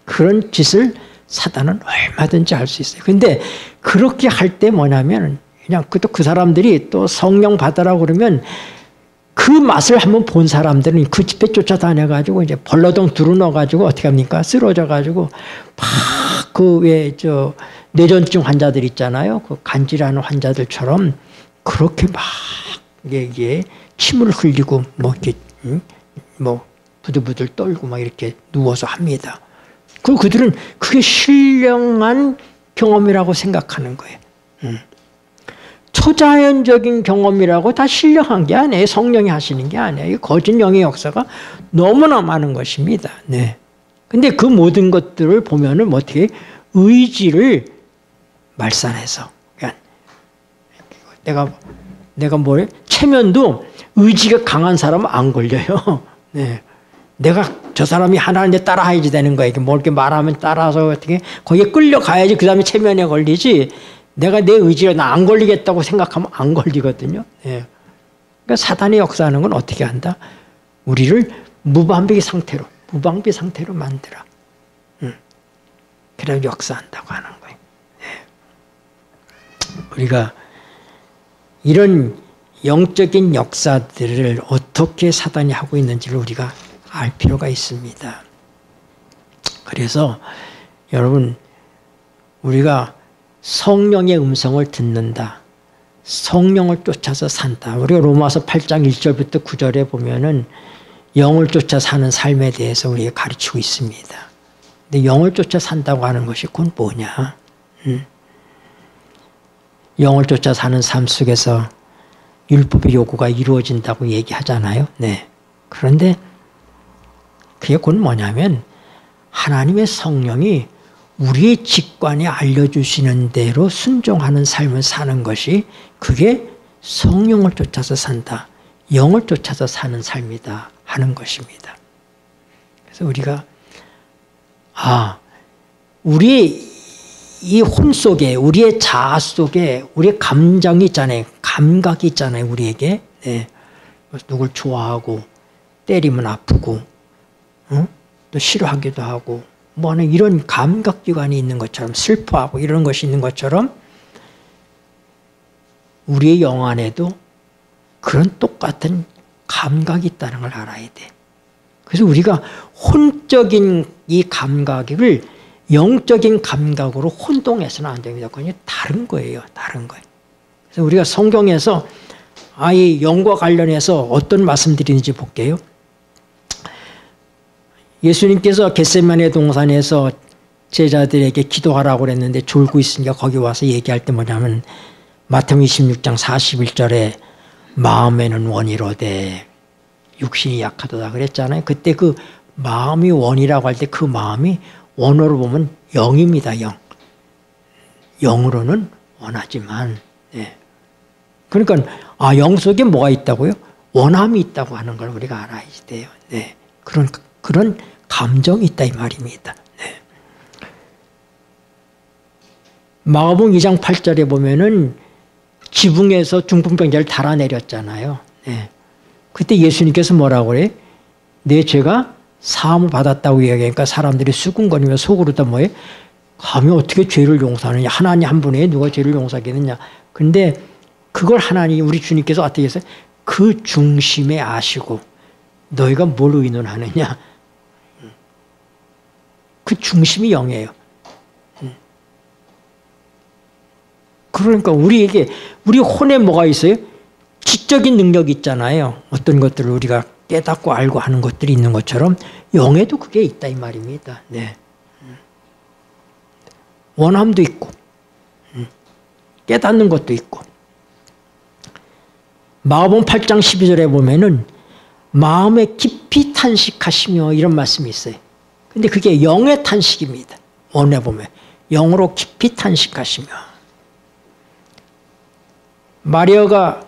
그런 짓을 사단은 얼마든지 할 수 있어요. 근데 그렇게 할 때 뭐냐면 그냥 그 사람들이 또 성령 받으라고 그러면 그 맛을 한번 본 사람들은 그 집에 쫓아다녀가지고 이제 벌러덩 두루넣어가지고 어떻게 합니까? 쓰러져가지고 막 뇌전증 환자들 있잖아요. 그 간질하는 환자들처럼 그렇게 막 이게 침을 흘리고 뭐 부들부들 떨고 막 이렇게 누워서 합니다. 그들은 그게 신령한 경험이라고 생각하는 거예요. 초자연적인 경험이라고 다 신령한 게 아니에요. 성령이 하시는 게 아니에요. 거짓 영의 역사가 너무나 많은 것입니다. 네. 근데 그 모든 것들을 보면은 어떻게 의지를 말살해서, 그러니까 내가 뭐래? 체면도 의지가 강한 사람은 안 걸려요. 네. 내가 저 사람이 하나님께 따라야지 되는 거야. 뭐 이렇게 말하면 따라서 어떻게 거기에 끌려가야지 그 다음에 체면에 걸리지. 내가 내 의지가 나 안 걸리겠다고 생각하면 안 걸리거든요. 네. 그러니까 사단이 역사하는 건 어떻게 한다? 우리를 무방비 상태로 만들어. 그래서 역사한다고 하는 거예요. 우리가 이런 영적인 역사들을 어떻게 사단이 하고 있는지를 우리가 알 필요가 있습니다. 그래서 여러분, 우리가 성령의 음성을 듣는다. 성령을 쫓아서 산다. 우리가 로마서 8장 1절부터 9절에 보면은 영을 쫓아 사는 삶에 대해서 우리가 가르치고 있습니다. 근데 영을 쫓아 산다고 하는 것이 그건 뭐냐? 영을 쫓아 사는 삶 속에서 율법의 요구가 이루어진다고 얘기하잖아요. 네. 그런데 그게 그건 뭐냐면 하나님의 성령이 우리의 직관에 알려주시는 대로 순종하는 삶을 사는 것이 그게 성령을 쫓아서 산다. 영을 쫓아서 사는 삶이다 하는 것입니다. 그래서 우리가 우리의 이 혼 속에, 우리의 자아 속에 우리의 감정이 있잖아요. 감각이 있잖아요. 우리에게. 네. 누굴 좋아하고 때리면 아프고 또 싫어하기도 하고 뭐는 이런 감각기관이 있는 것처럼 슬퍼하고 이런 것이 있는 것처럼 우리의 영 안에도 그런 똑같은 감각이 있다는 걸 알아야 돼. 그래서 우리가 혼적인 이 감각을 영적인 감각으로 혼동해서는 안 됩니다. 그건 다른 거예요. 다른 거예요. 그래서 우리가 성경에서 이 영과 관련해서 어떤 말씀드리는지 볼게요. 예수님께서 겟세마네 동산에서 제자들에게 기도하라고 그랬는데 졸고 있으니까 거기 와서 얘기할 때 뭐냐면 마태복음 26장 41절에 마음에는 원이로되 육신이 약하도다 그랬잖아요. 그때 그 마음이 원이라고 할 때 그 마음이 원어로 보면 영입니다. 영. 영으로는 원하지만 그러니까 영 속에 뭐가 있다고요? 원함이 있다고 하는 걸 우리가 알아야 돼요. 네. 그런 감정이 있다 이 말입니다. 네. 마가복음 2장 8절에 보면은 지붕에서 중풍병자를 달아내렸잖아요. 네. 그때 예수님께서 뭐라고 그래요? 내 죄가 사함을 받았다고 이야기하니까 사람들이 수군거리며 속으로 다 뭐예요? 감히 어떻게 죄를 용서하느냐? 하나님 한 분에 누가 죄를 용서하겠느냐? 근데 그걸 하나님 우리 주님께서 어떻게 했어요? 그 중심에 아시고 너희가 뭘 의논하느냐? 그 중심이 영이에요. 그러니까 우리에게 우리 혼에 뭐가 있어요? 지적인 능력이 있잖아요. 어떤 것들을 우리가 깨닫고 알고 하는 것들이 있는 것처럼 영에도 그게 있다 이 말입니다. 네. 원함도 있고 깨닫는 것도 있고 마가복음 8장 12절에 보면은 마음에 깊이 탄식하시며 이런 말씀이 있어요. 근데 그게 영의 탄식입니다. 원에 보면 영으로 깊이 탄식하시며 마리아가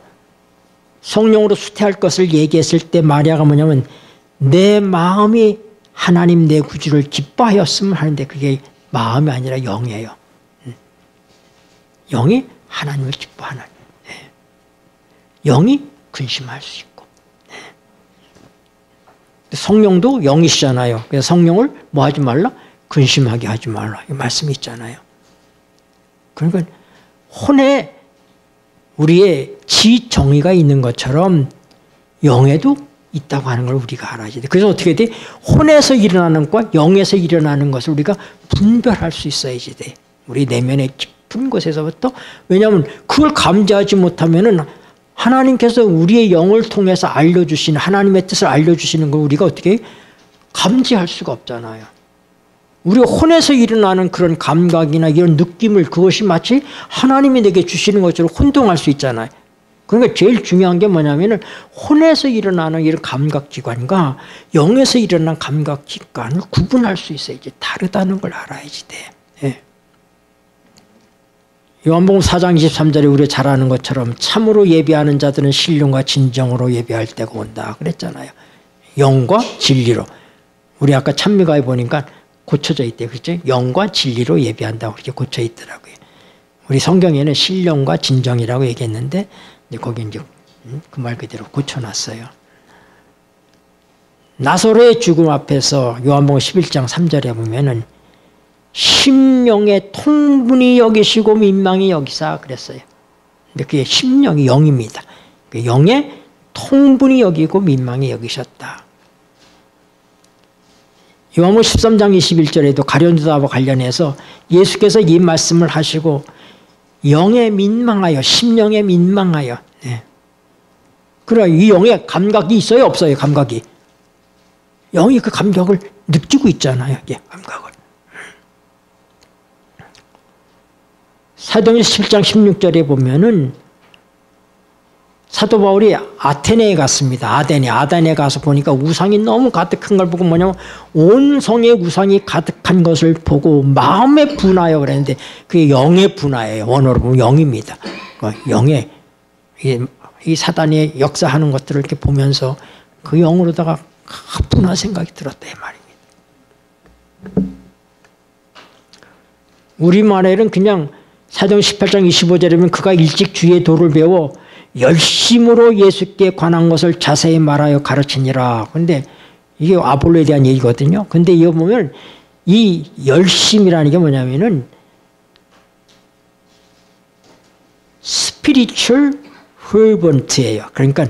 성령으로 수태할 것을 얘기했을 때 마리아가 뭐냐면 내 마음이 하나님 내 구주를 기뻐하였으면 하는데 그게 마음이 아니라 영이에요. 영이 하나님을 기뻐하는 영이 근심할 수 있고 성령도 영이시잖아요. 그래서 성령을 뭐 하지 말라? 근심하게 하지 말라. 이 말씀이 있잖아요. 그러니까 혼에 우리의 지정의가 있는 것처럼 영에도 있다고 하는 걸 우리가 알아야 돼. 그래서 어떻게 돼? 혼에서 일어나는 것과 영에서 일어나는 것을 우리가 분별할 수 있어야지 돼. 우리 내면의 깊은 곳에서부터. 왜냐하면 그걸 감지하지 못하면은 하나님께서 우리의 영을 통해서 알려주시는 하나님의 뜻을 알려주시는 걸 우리가 어떻게 감지할 수가 없잖아요. 우리 혼에서 일어나는 그런 감각이나 이런 느낌을 그것이 마치 하나님이 내게 주시는 것처럼 혼동할 수 있잖아요. 그러니까 제일 중요한 게 뭐냐면은 혼에서 일어나는 이런 감각기관과 영에서 일어나는 감각기관을 구분할 수 있어야지. 다르다는 걸 알아야지 돼. 예. 요한복음 4장 23절에 우리가 잘 아는 것처럼 참으로 예배하는 자들은 신령과 진정으로 예배할 때가 온다 그랬잖아요. 영과 진리로. 우리 아까 찬미가에 보니까 고쳐져 있대요. 그렇죠? 영과 진리로 예배한다고 그렇게 고쳐 있더라고요. 우리 성경에는 신령과 진정이라고 얘기했는데 거기 이제 그 말 그대로 고쳐놨어요. 나사로의 죽음 앞에서 요한복음 11장 3절에 보면은 심령의 통분히 여기시고 민망히 여기사 그랬어요. 근데 그게 심령이 영입니다. 그 영의 통분히 여기고 민망히 여기셨다. 요한복음 13장 21절에도 가룟유다와 관련해서 예수께서 이 말씀을 하시고 영에 민망하여 심령에 민망하여 네. 그래 이 영에 감각이 있어요 없어요 감각이? 영이 그 감격을 느끼고 있잖아요. 예, 감각을. 사도행전 17장 16절에 보면은 사도 바울이 아테네에 갔습니다. 아덴에 가서 보니까 우상이 너무 가득한 걸 보고 뭐냐면 온 성에 우상이 가득한 것을 보고 마음에 분하여 그랬는데 그게 영의 분하예요. 원어로 보면 영입니다. 영의 이 사단이 역사하는 것들을 이렇게 보면서 그 영으로다가 가뿐한 생각이 들었다 이 말입니다. 우리말에는 그냥 사도행 18장 25절이면 그가 일찍 주의 도를 배워 열심으로 예수께 관한 것을 자세히 말하여 가르치니라. 그런데 이게 아볼로에 대한 얘기거든요. 근데 이거 보면 이 열심이라는 게 뭐냐면은 spiritual fervent예요. 그러니까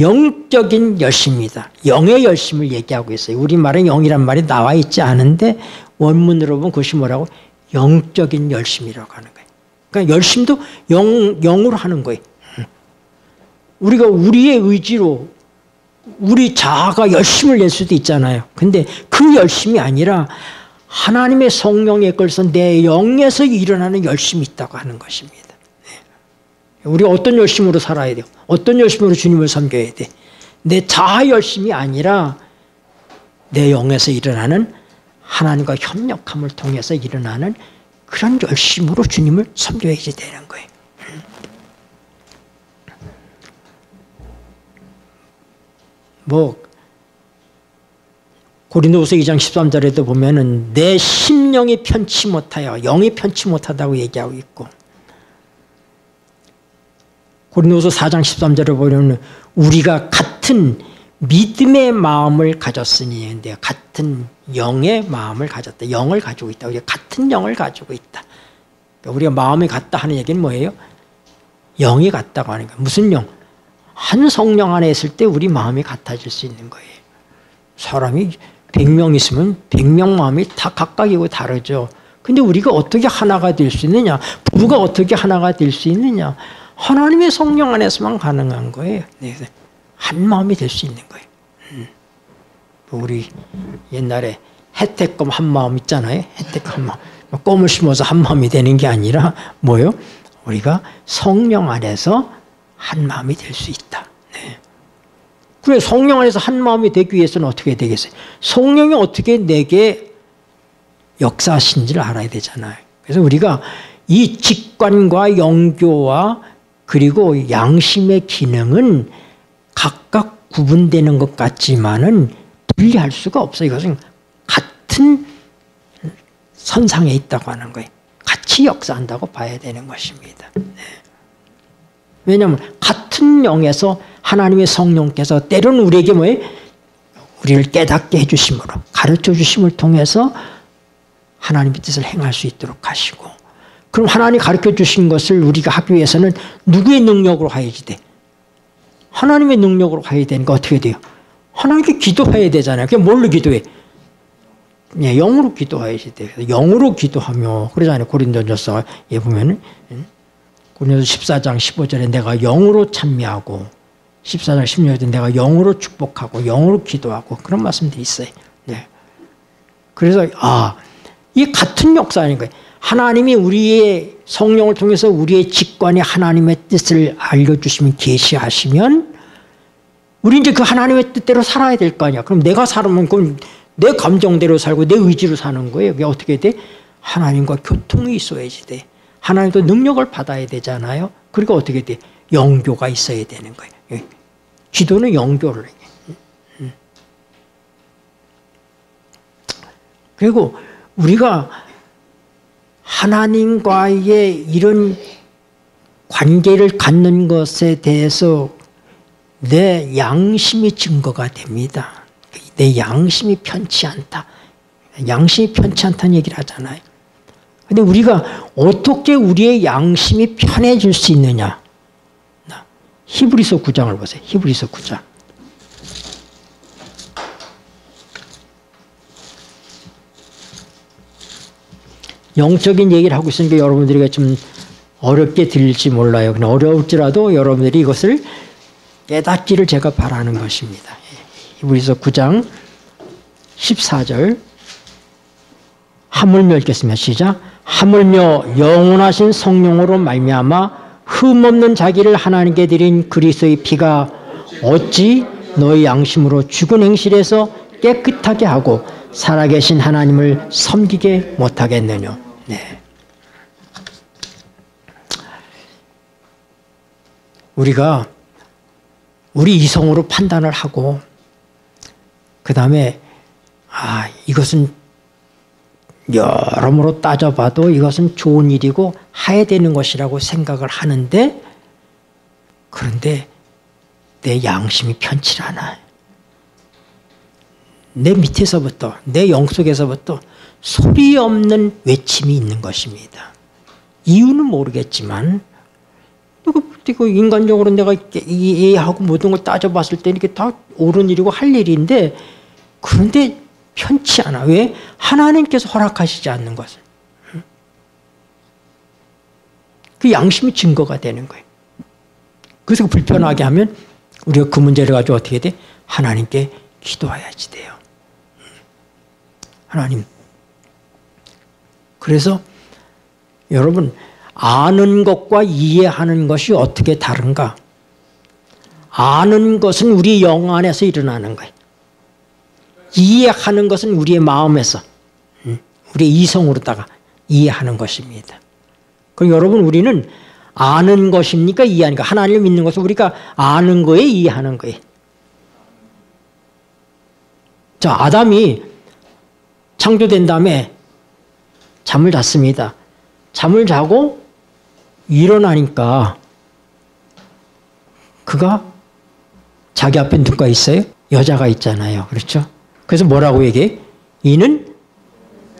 영적인 열심입니다. 영의 열심을 얘기하고 있어요. 우리말에 영이란 말이 나와 있지 않은데 원문으로 보면 그것이 뭐라고? 영적인 열심이라고 하는 거예요. 그러니까 열심도 영으로 하는 거예요. 우리가 우리의 의지로 우리 자아가 열심을 낼 수도 있잖아요. 근데 그 열심이 아니라 하나님의 성령에 끌어서 내 영에서 일어나는 열심이 있다고 하는 것입니다. 우리가 어떤 열심으로 살아야 돼요? 어떤 열심으로 주님을 섬겨야 돼? 내 자아 열심이 아니라 내 영에서 일어나는 하나님과 협력함을 통해서 일어나는 그런 열심으로 주님을 섬겨야지 되는 거예요. 고린도후서 2장 13절에도 보면은 내 심령이 편치 못하여 영이 편치 못하다고 얘기하고 있고 고린도후서 4장 13절에 보면 우리가 같은 믿음의 마음을 가졌으니 근데 같은 영의 마음을 가졌다. 영을 가지고 있다. 우리가 같은 영을 가지고 있다. 그러니까 우리가 마음이 같다 하는 얘기는 뭐예요? 영이 같다고 하는 거예요. 무슨 영? 한 성령 안에 있을 때 우리 마음이 같아질 수 있는 거예요. 사람이 100명 있으면 100명 마음이 다 각각이고 다르죠. 근데 우리가 어떻게 하나가 될 수 있느냐? 부부가 어떻게 하나가 될 수 있느냐? 하나님의 성령 안에서만 가능한 거예요. 한 마음이 될 수 있는 거예요. 우리 옛날에 혜택금 한 마음 있잖아요. 혜택 한 마음. 껌을 심어서 한 마음이 되는 게 아니라 뭐예요? 우리가 성령 안에서 한 마음이 될 수 있다. 네. 그래 성령 안에서 한 마음이 되기 위해서는 어떻게 되겠어요? 성령이 어떻게 내게 역사하신지를 알아야 되잖아요. 그래서 우리가 이 직관과 영교와 그리고 양심의 기능은 각각 구분되는 것 같지만은 분리할 수가 없어요. 이것은 같은 선상에 있다고 하는 거예요. 같이 역사한다고 봐야 되는 것입니다. 네. 왜냐하면 같은 영에서 하나님의 성령께서 때로는 우리에게 뭐예요? 우리를 깨닫게 해주심으로 가르쳐 주심을 통해서 하나님의 뜻을 행할 수 있도록 하시고 그럼 하나님이 가르쳐 주신 것을 우리가 하기 위해서는 누구의 능력으로 하야지 돼? 하나님의 능력으로 가야 되니까 어떻게 돼요? 하나님께 기도해야 되잖아요. 그게 뭘로 기도해? 네, 영으로 기도해야지 돼요. 영으로 기도하며 그러잖아요. 고린도전서에 보면은 고린도서 14장 15절에 내가 영으로 찬미하고 14장 16절에 내가 영으로 축복하고 영으로 기도하고 그런 말씀들이 있어요. 네. 그래서 이 같은 역사 아닌 거예요. 하나님이 우리의 성령을 통해서 우리의 직관에 하나님의 뜻을 알려주시면 계시하시면 우리 이제 그 하나님의 뜻대로 살아야 될 거 아니야. 그럼 내가 살면 그럼 내 감정대로 살고 내 의지로 사는 거예요. 그게 어떻게 돼? 하나님과 교통이 있어야지 돼. 하나님도 능력을 받아야 되잖아요. 그러니까 어떻게 돼? 영교가 있어야 되는 거예요. 기도는 영교를 해. 그리고 우리가 하나님과의 이런 관계를 갖는 것에 대해서 내 양심이 증거가 됩니다. 내 양심이 편치 않다. 양심이 편치 않다는 얘기를 하잖아요. 근데 우리가 어떻게 우리의 양심이 편해질 수 있느냐? 히브리서 9장을 보세요. 히브리서 9장. 영적인 얘기를 하고 있으니까 여러분들에게 좀 어렵게 들릴지 몰라요. 그냥 어려울지라도 여러분들이 이것을 깨닫기를 제가 바라는 것입니다. 히브리서 9장 14절. 하물며 읽겠습니다. 시작. 하물며 영원하신 성령으로 말미암아 흠없는 자기를 하나님께 드린 그리스도의 피가 어찌 너희 양심으로 죽은 행실에서 깨끗하게 하고 살아계신 하나님을 섬기게 못하겠느냐. 네. 우리가 우리 이성으로 판단을 하고 그 다음에 이것은 여러모로 따져봐도 이것은 좋은 일이고 해야 되는 것이라고 생각을 하는데, 그런데 내 양심이 편치 않아요. 내 밑에서부터, 내 영속에서부터 소리 없는 외침이 있는 것입니다. 이유는 모르겠지만 이거 인간적으로 내가 이해하고 모든 걸 따져봤을 때 이게 다 옳은 일이고 할 일인데, 그런데 편치 않아. 왜? 하나님께서 허락하시지 않는 것을. 그 양심이 증거가 되는 거예요. 그래서 불편하게 하면 우리가 그 문제를 가지고 어떻게 돼? 하나님께 기도해야지 돼요. 하나님. 그래서 여러분, 아는 것과 이해하는 것이 어떻게 다른가? 아는 것은 우리 영 안에서 일어나는 거예요. 이해하는 것은 우리의 마음에서, 우리의 이성으로다가 이해하는 것입니다. 그럼 여러분, 우리는 아는 것입니까? 이해하니까? 하나님을 믿는 것은 우리가 아는 거에 이해하는 거예요. 자, 아담이 창조된 다음에 잠을 잤습니다. 잠을 자고 일어나니까 그가 자기 앞에 누가 있어요? 여자가 있잖아요. 그렇죠? 그래서 뭐라고 얘기해? 이는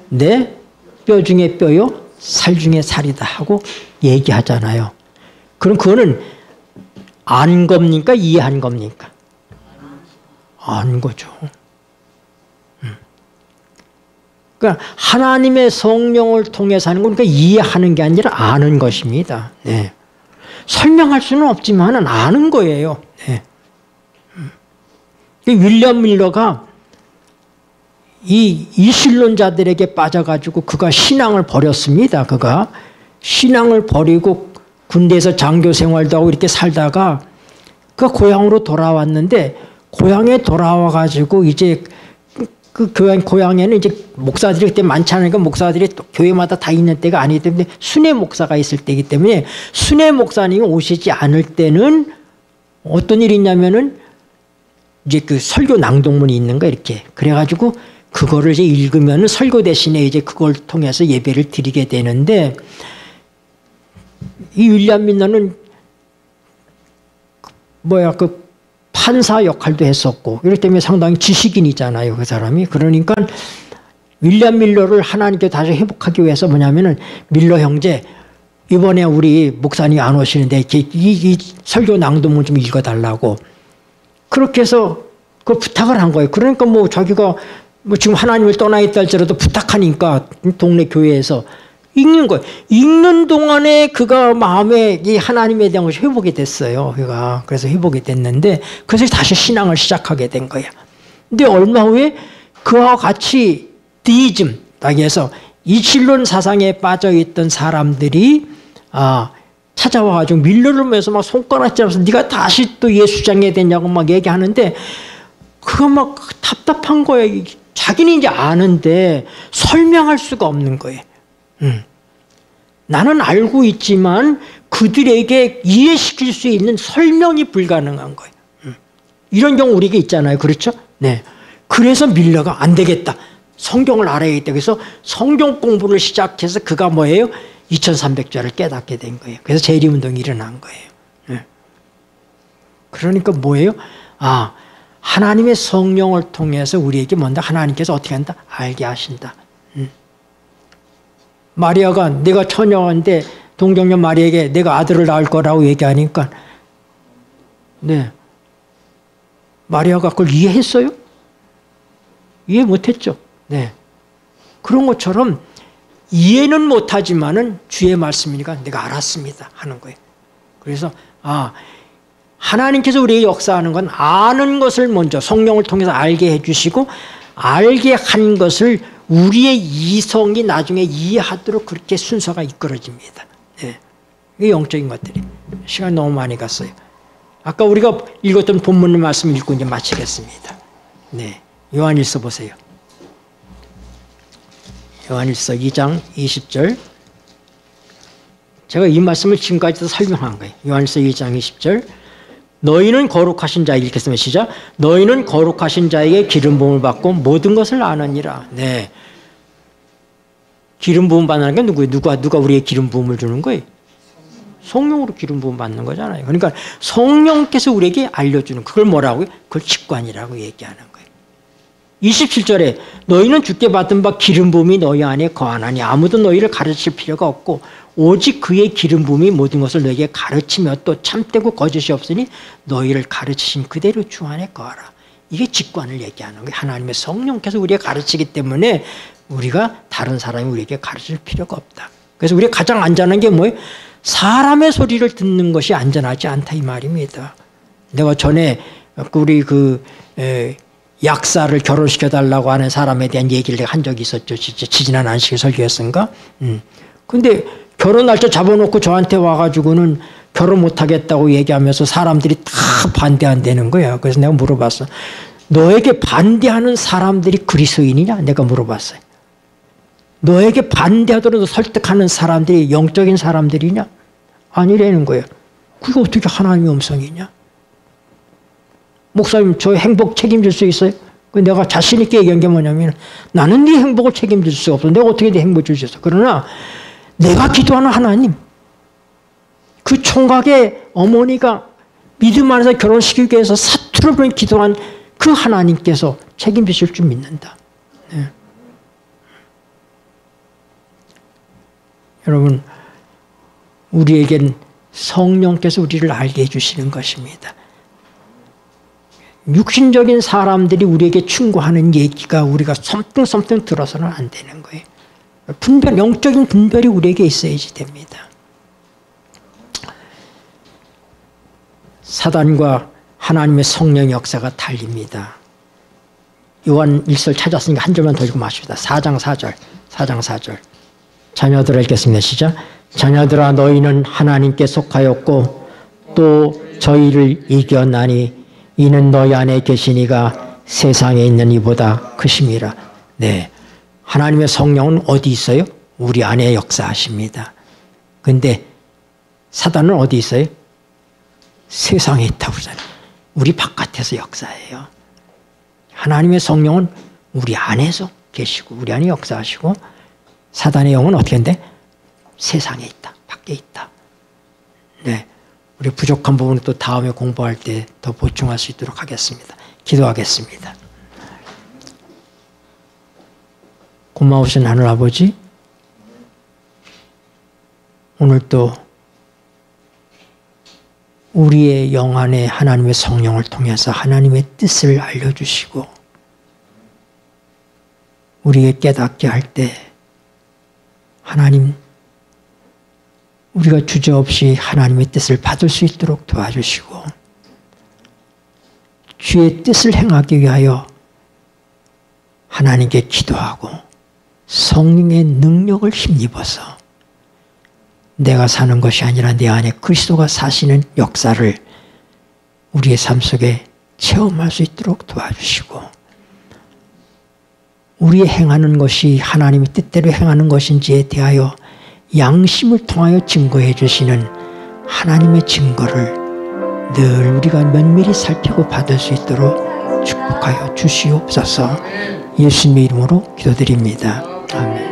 내 뼈 중에 뼈요, 살 중에 살이다 하고 얘기하잖아요. 그럼 그거는 안 겁니까? 이해한 겁니까? 안 거죠. 그러니까 하나님의 성령을 통해서 하는 건 그러니까 이해하는 게 아니라 아는 것입니다. 네. 설명할 수는 없지만 아는 거예요. 네. 윌리엄 밀러가 이 이신론자들에게 빠져가지고 그가 신앙을 버렸습니다. 그가 신앙을 버리고 군대에서 장교 생활도 하고 이렇게 살다가 그가 고향으로 돌아왔는데, 고향에 돌아와가지고 이제 그 고향에는 이제 목사들이 그때 많지 않으니까 목사들이 교회마다 다 있는 때가 아니기 때문에 순회 목사가 있을 때이기 때문에 순회 목사님이 오시지 않을 때는 어떤 일이 있냐면은 이제 그 설교 낭독문이 있는 거 이렇게. 그래가지고 그거를 이제 읽으면 설교 대신에 이제 그걸 통해서 예배를 드리게 되는데, 이 윌리엄 밀러는 그 판사 역할도 했었고, 이렇기 때문에 상당히 지식인이잖아요, 그 사람이. 그러니까 윌리엄 밀러를 하나님께 다시 회복하기 위해서 뭐냐면은, 밀러 형제, 이번에 우리 목사님이 안 오시는데 이 설교 낭독문 좀 읽어달라고. 그렇게 해서 그 부탁을 한 거예요. 그러니까 뭐 자기가 뭐 지금 하나님을 떠나 있다 할지라도 부탁하니까 동네 교회에서 읽는 거예요. 읽는 동안에 그가 마음에 이 하나님에 대한 것이 회복이 됐어요. 그가. 그래서 회복이 됐는데, 그래서 다시 신앙을 시작하게 된 거예요. 근데 얼마 후에 그와 같이 디이즘, 땅에서 이신론 사상에 빠져있던 사람들이 찾아와가지고 밀러를 보면서 막 손가락질하면서 네가 다시 또 예수장에 됐냐고 막 얘기하는데, 그거 막 답답한 거예요. 자기는 이제 아는데 설명할 수가 없는 거예요. 나는 알고 있지만 그들에게 이해시킬 수 있는 설명이 불가능한 거예요. 이런 경우 우리에게 있잖아요. 그렇죠? 네. 그래서 밀러가 안 되겠다. 성경을 알아야겠다. 그래서 성경 공부를 시작해서 그가 뭐예요? 2300자를 깨닫게 된 거예요. 그래서 재림운동이 일어난 거예요. 네. 그러니까 뭐예요? 아, 하나님의 성령을 통해서 우리에게 뭔가 하나님께서 어떻게 한다? 알게 하신다. 마리아가 내가 처녀인데 동정녀 마리아에게 내가 아들을 낳을 거라고 얘기하니까 네, 마리아가 그걸 이해했어요? 이해 못했죠. 네, 그런 것처럼 이해는 못하지만은 주의 말씀이니까 내가 알았습니다 하는 거예요. 그래서 하나님께서 우리에게 역사하는 건 아는 것을 먼저 성령을 통해서 알게 해주시고 알게 한 것을 우리의 이성이 나중에 이해하도록 그렇게 순서가 이끌어집니다. 네. 이게 영적인 것들이. 시간 너무 많이 갔어요. 아까 우리가 읽었던 본문 말씀 읽고 이제 마치겠습니다. 네. 요한일서 보세요. 요한일서 2장 20절. 제가 이 말씀을 지금까지도 설명한 거예요. 요한일서 2장 20절. 너희는 거룩하신 자에게 읽겠습니다. 시작. 너희는 거룩하신 자에게 기름 부음을 받고 모든 것을 아느니라. 네. 기름 부음 받는 게 누구예요? 누가 우리에게 기름 부음을 주는 거예요? 성령으로 기름 부음 받는 거잖아요. 그러니까 성령께서 우리에게 알려주는 그걸 뭐라고요? 그걸 직관이라고 얘기하는 거예요. 27절에 너희는 주께 받은 바 기름 부음이 너희 안에 거하나니 아무도 너희를 가르칠 필요가 없고 오직 그의 기름 부음이 모든 것을 너희에게 가르치며 또 참되고 거짓이 없으니 너희를 가르치신 그대로 주 안에 거하라. 이게 직관을 얘기하는 거예요. 하나님의 성령께서 우리에게 가르치기 때문에 우리가 다른 사람이 우리에게 가르칠 필요가 없다. 그래서 우리가 가장 안전한 게 뭐예요? 사람의 소리를 듣는 것이 안전하지 않다 이 말입니다. 내가 전에 우리 약사를 결혼시켜달라고 하는 사람에 대한 얘기를 내가 한 적이 있었죠. 지지난 안식일 설교였던가? 근데 결혼 날짜 잡아놓고 저한테 와가지고는 결혼 못하겠다고 얘기하면서 사람들이 다 반대한다는 거야. 그래서 내가 물어봤어. 너에게 반대하는 사람들이 그리스도인이냐? 내가 물어봤어요. 너에게 반대하더라도 설득하는 사람들이 영적인 사람들이냐? 아니라는 거예요. 그게 어떻게 하나님의 음성이냐? 목사님, 저 행복 책임질 수 있어요? 내가 자신 있게 얘기한 게 뭐냐면 나는 네 행복을 책임질 수 없어. 내가 어떻게 네 행복을 줄 수 있어? 그러나 내가 기도하는 하나님, 그 총각의 어머니가 믿음 안에서 결혼시키기 위해서 사투를 부린 기도한 그 하나님께서 책임지실 줄 믿는다. 네. 여러분, 우리에겐 성령께서 우리를 알게 해주시는 것입니다. 육신적인 사람들이 우리에게 충고하는 얘기가 우리가 섬뜩섬뜩 들어서는 안 되는 거예요. 영적인 분별이 우리에게 있어야지 됩니다. 사단과 하나님의 성령의 역사가 달립니다. 요한 1설 찾았으니까 한 절만 더 읽고 마십시다. 4장 4절. 자녀들아 읽겠습니다. 시작. 자녀들아 너희는 하나님께 속하였고 또 저희를 이겼나니 이는 너희 안에 계시니가 세상에 있는 이보다 크심이라. 네, 하나님의 성령은 어디 있어요? 우리 안에 역사하십니다. 근데 사단은 어디 있어요? 세상에 있다고 그러잖아요. 우리 바깥에서 역사해요. 하나님의 성령은 우리 안에서 계시고 우리 안에 역사하시고 사단의 영은 어떻게 한대? 세상에 있다. 밖에 있다. 네, 우리 부족한 부분은 또 다음에 공부할 때 더 보충할 수 있도록 하겠습니다. 기도하겠습니다. 고마우신 하늘아버지, 오늘도 우리의 영 안에 하나님의 성령을 통해서 하나님의 뜻을 알려주시고 우리에게 깨닫게 할 때 하나님, 우리가 주저없이 하나님의 뜻을 받을 수 있도록 도와주시고 주의 뜻을 행하기 위하여 하나님께 기도하고 성령의 능력을 힘입어서 내가 사는 것이 아니라 내 안에 그리스도가 사시는 역사를 우리의 삶 속에 체험할 수 있도록 도와주시고 우리의 행하는 것이 하나님의 뜻대로 행하는 것인지에 대하여 양심을 통하여 증거해 주시는 하나님의 증거를 늘 우리가 면밀히 살피고 받을 수 있도록 축복하여 주시옵소서. 예수님의 이름으로 기도드립니다. 아멘.